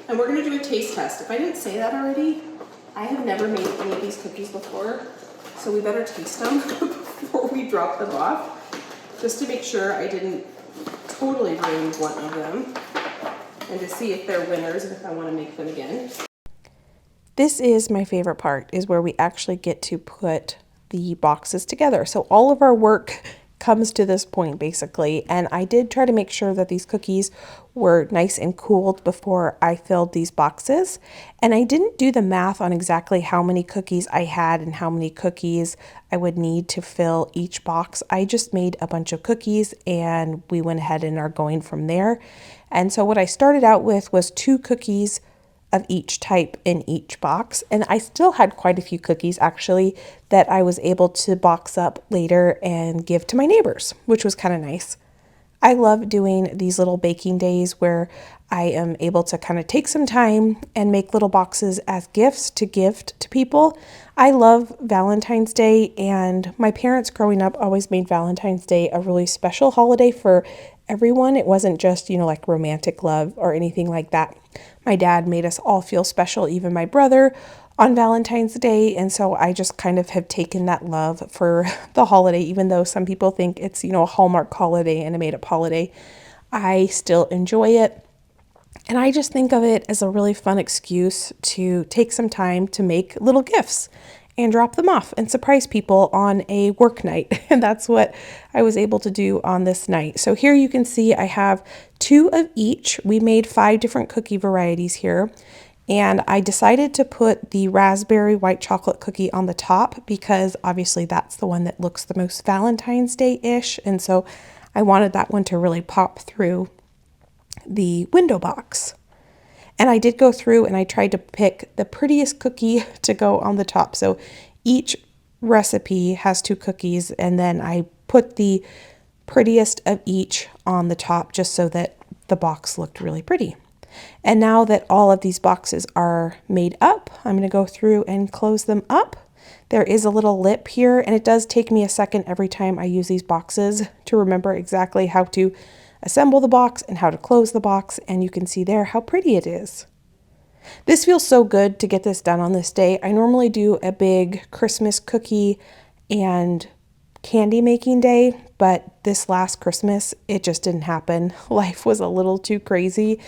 And we're going to do a taste test. If I didn't say that already, I have never made any of these cookies before, so we better taste them before we drop them off, just to make sure I didn't totally ruin one of them, and to see if they're winners and if I want to make them again. This is my favorite part, is where we actually get to put the boxes together. So all of our work comes to this point basically, and I did try to make sure that these cookies were nice and cooled before I filled these boxes, and I didn't do the math on exactly how many cookies I had and how many cookies I would need to fill each box. I just made a bunch of cookies and we went ahead and are going from there. And so what I started out with was 2 cookies of each type in each box, and I still had quite a few cookies actually that I was able to box up later and give to my neighbors, which was kind of nice. I love doing these little baking days where I am able to kind of take some time and make little boxes as gifts to gift to people. I love Valentine's Day, and my parents growing up always made Valentine's Day a really special holiday for everyone. It wasn't just, like romantic love or anything like that. My dad made us all feel special, even my brother, on Valentine's Day. And so I just kind of have taken that love for the holiday, even though some people think it's, a Hallmark holiday and a made-up holiday. I still enjoy it. And I just think of it as a really fun excuse to take some time to make little gifts and drop them off and surprise people on a work night. And that's what I was able to do on this night. So here you can see I have 2 of each. We made 5 different cookie varieties here. And I decided to put the raspberry white chocolate cookie on the top because obviously that's the one that looks the most Valentine's Day-ish. And so I wanted that one to really pop through the window box. And I did go through and I tried to pick the prettiest cookie to go on the top. So each recipe has 2 cookies, and then I put the prettiest of each on the top just so that the box looked really pretty. And now that all of these boxes are made up, I'm going to go through and close them up. There is a little lip here, and it does take me a second every time I use these boxes to remember exactly how to assemble the box and how to close the box, and you can see there how pretty it is. This feels so good to get this done on this day. I normally do a big Christmas cookie and candy making day, but this last Christmas, it just didn't happen. Life was a little too crazy,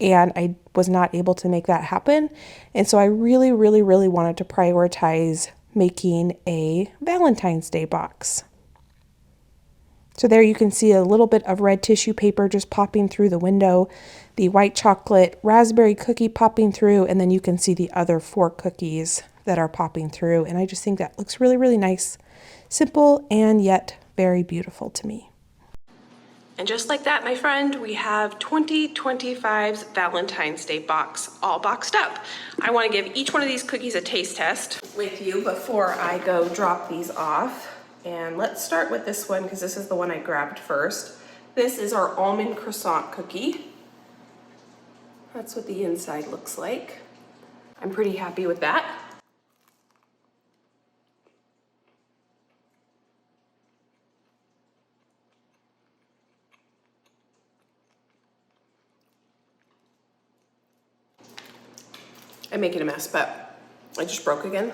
and I was not able to make that happen. And so I really, really, really wanted to prioritize making a Valentine's Day box. So there you can see a little bit of red tissue paper just popping through the window, the white chocolate raspberry cookie popping through, and then you can see the other 4 cookies that are popping through. And I just think that looks really, really nice, simple, and yet very beautiful to me. And just like that, my friend, we have 2025's Valentine's Day box all boxed up. I want to give each one of these cookies a taste test with you before I go drop these off. And let's start with this one because this is the one I grabbed first. This is our almond croissant cookie. That's what the inside looks like. I'm pretty happy with that. I'm making a mess, but I just broke again.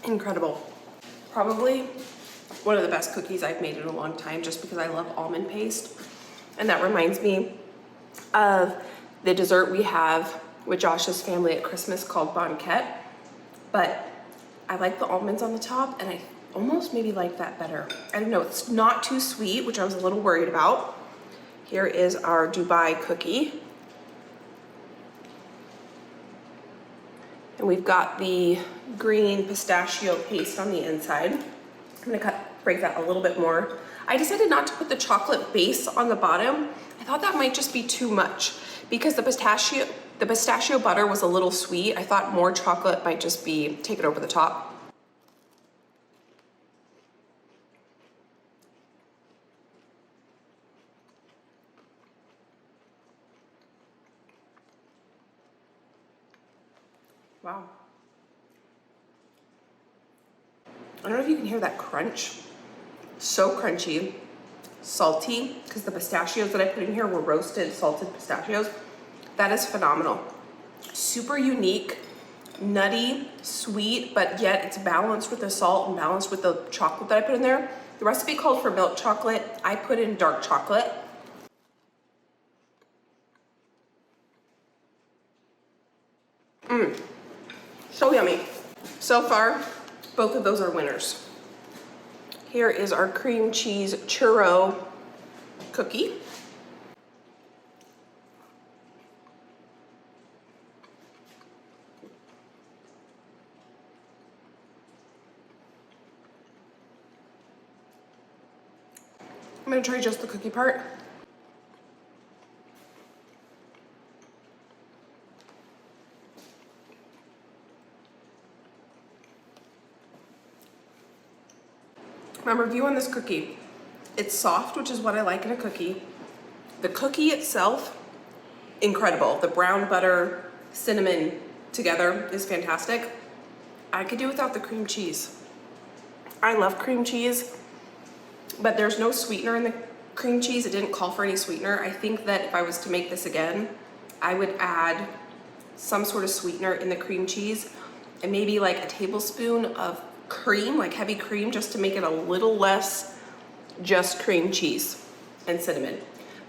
Incredible. Probably one of the best cookies I've made in a long time just because I love almond paste. And that reminds me of the dessert we have with Josh's family at Christmas called banquette. But I like the almonds on the top, and I almost maybe like that better. I don't know, it's not too sweet, which I was a little worried about. Here is our Dubai cookie. And we've got the green pistachio paste on the inside. I'm gonna break that a little bit more. I decided not to put the chocolate base on the bottom. I thought that might just be too much because the pistachio butter was a little sweet. I thought more chocolate might just take it over the top. Wow. I don't know if you can hear that crunch. So crunchy, salty, because the pistachios that I put in here were roasted, salted pistachios. That is phenomenal. Super unique, nutty, sweet, but yet it's balanced with the salt and balanced with the chocolate that I put in there. The recipe called for milk chocolate. I put in dark chocolate. So yummy. So far, both of those are winners. Here is our cream cheese churro cookie. I'm gonna try just the cookie part. My review on this cookie, it's soft, which is what I like in a cookie. The cookie itself, incredible. The brown butter, cinnamon together is fantastic. I could do without the cream cheese. I love cream cheese, but there's no sweetener in the cream cheese. It didn't call for any sweetener. I think that if I was to make this again, I would add some sort of sweetener in the cream cheese and maybe like a tablespoon of cream, like heavy cream, just to make it a little less just cream cheese and cinnamon.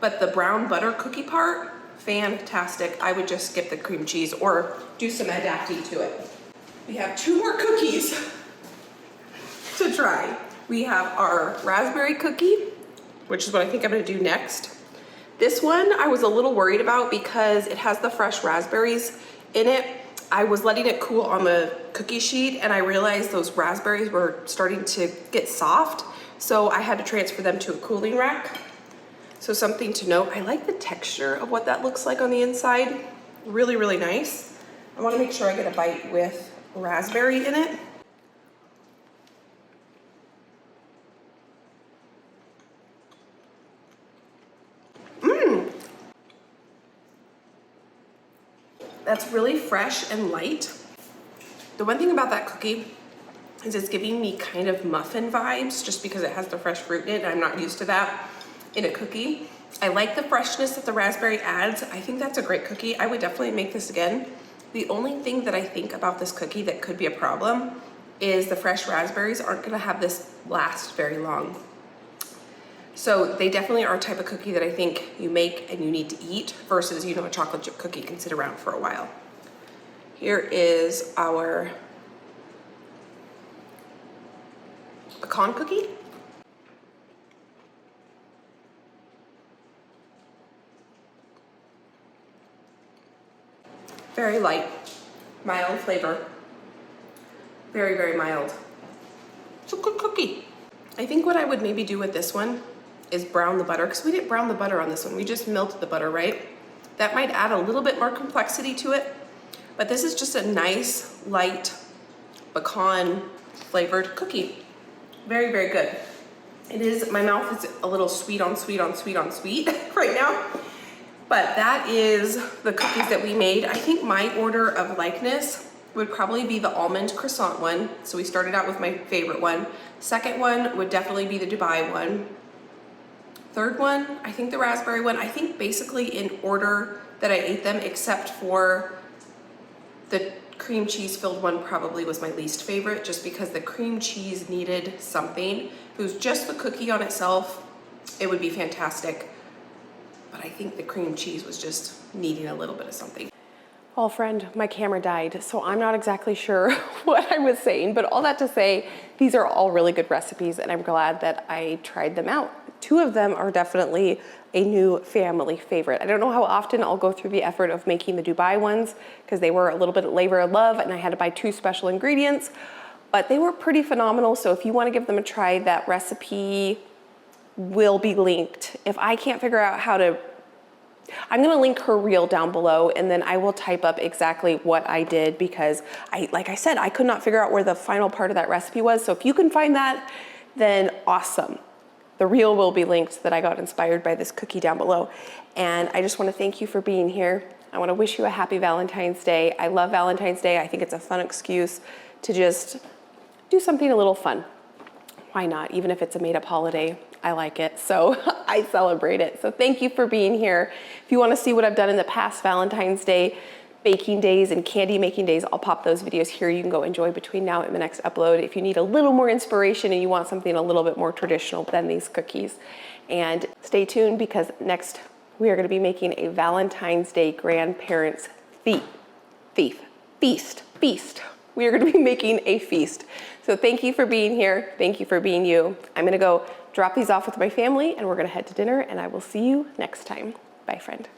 But the brown butter cookie part, fantastic. I would just skip the cream cheese or do some adapting to it. We have 2 more cookies to try. We have our raspberry cookie, which is what I think I'm gonna do next. This one I was a little worried about because it has the fresh raspberries in it. I was letting it cool on the cookie sheet and I realized those raspberries were starting to get soft, so I had to transfer them to a cooling rack. So something to note, I like the texture of what that looks like on the inside. Really, really nice. I wanna make sure I get a bite with raspberry in it. That's really fresh and light. The one thing about that cookie is it's giving me kind of muffin vibes just because it has the fresh fruit in it and I'm not used to that in a cookie. I like the freshness that the raspberry adds. I think that's a great cookie. I would definitely make this again. The only thing that I think about this cookie that could be a problem is the fresh raspberries aren't gonna have this last very long. So they definitely are a type of cookie that I think you make and you need to eat versus, you know, a chocolate chip cookie can sit around for a while. Here is our pecan cookie. Very light, mild flavor. Very, very mild. It's a good cookie. I think what I would maybe do with this one is brown the butter, because we didn't brown the butter on this one. We just melted the butter, right? That might add a little bit more complexity to it, but this is just a nice, light, pecan flavored cookie. Very, very good. It is, my mouth is a little sweet on sweet on sweet on sweet right now, but that is the cookies that we made. I think my order of likeness would probably be the almond croissant one. So we started out with my favorite one. Second one would definitely be the Dubai one. Third one, I think the raspberry one. I think basically in order that I ate them, except for the cream cheese filled one probably was my least favorite, just because the cream cheese needed something. If it was just the cookie on itself, it would be fantastic. But I think the cream cheese was just needing a little bit of something. Well, friend, my camera died, so I'm not exactly sure what I was saying, but all that to say, these are all really good recipes, and I'm glad that I tried them out. 2 of them are definitely a new family favorite. I don't know how often I'll go through the effort of making the Dubai ones, because they were a little bit of labor of love and I had to buy 2 special ingredients, but they were pretty phenomenal. So if you want to give them a try, that recipe will be linked. If I can't figure out how to, I'm gonna link her reel down below, and then I will type up exactly what I did, because like I said, I could not figure out where the final part of that recipe was. So if you can find that, then awesome. The reel will be linked that I got inspired by this cookie down below. And I just want to thank you for being here. I want to wish you a happy Valentine's Day. I love Valentine's Day. I think it's a fun excuse to just do something a little fun. Why not? Even if it's a made-up holiday, I like it. So I celebrate it. So thank you for being here. If you want to see what I've done in the past Valentine's Day baking days and candy making days, I'll pop those videos here. You can go enjoy between now and the next upload if you need a little more inspiration and you want something a little bit more traditional than these cookies. And stay tuned, because next we are going to be making a Valentine's Day grandparents feast. We are going to be making a feast. So thank you for being here. Thank you for being you. I'm going to go drop these off with my family, and we're going to head to dinner, and I will see you next time. Bye, friend.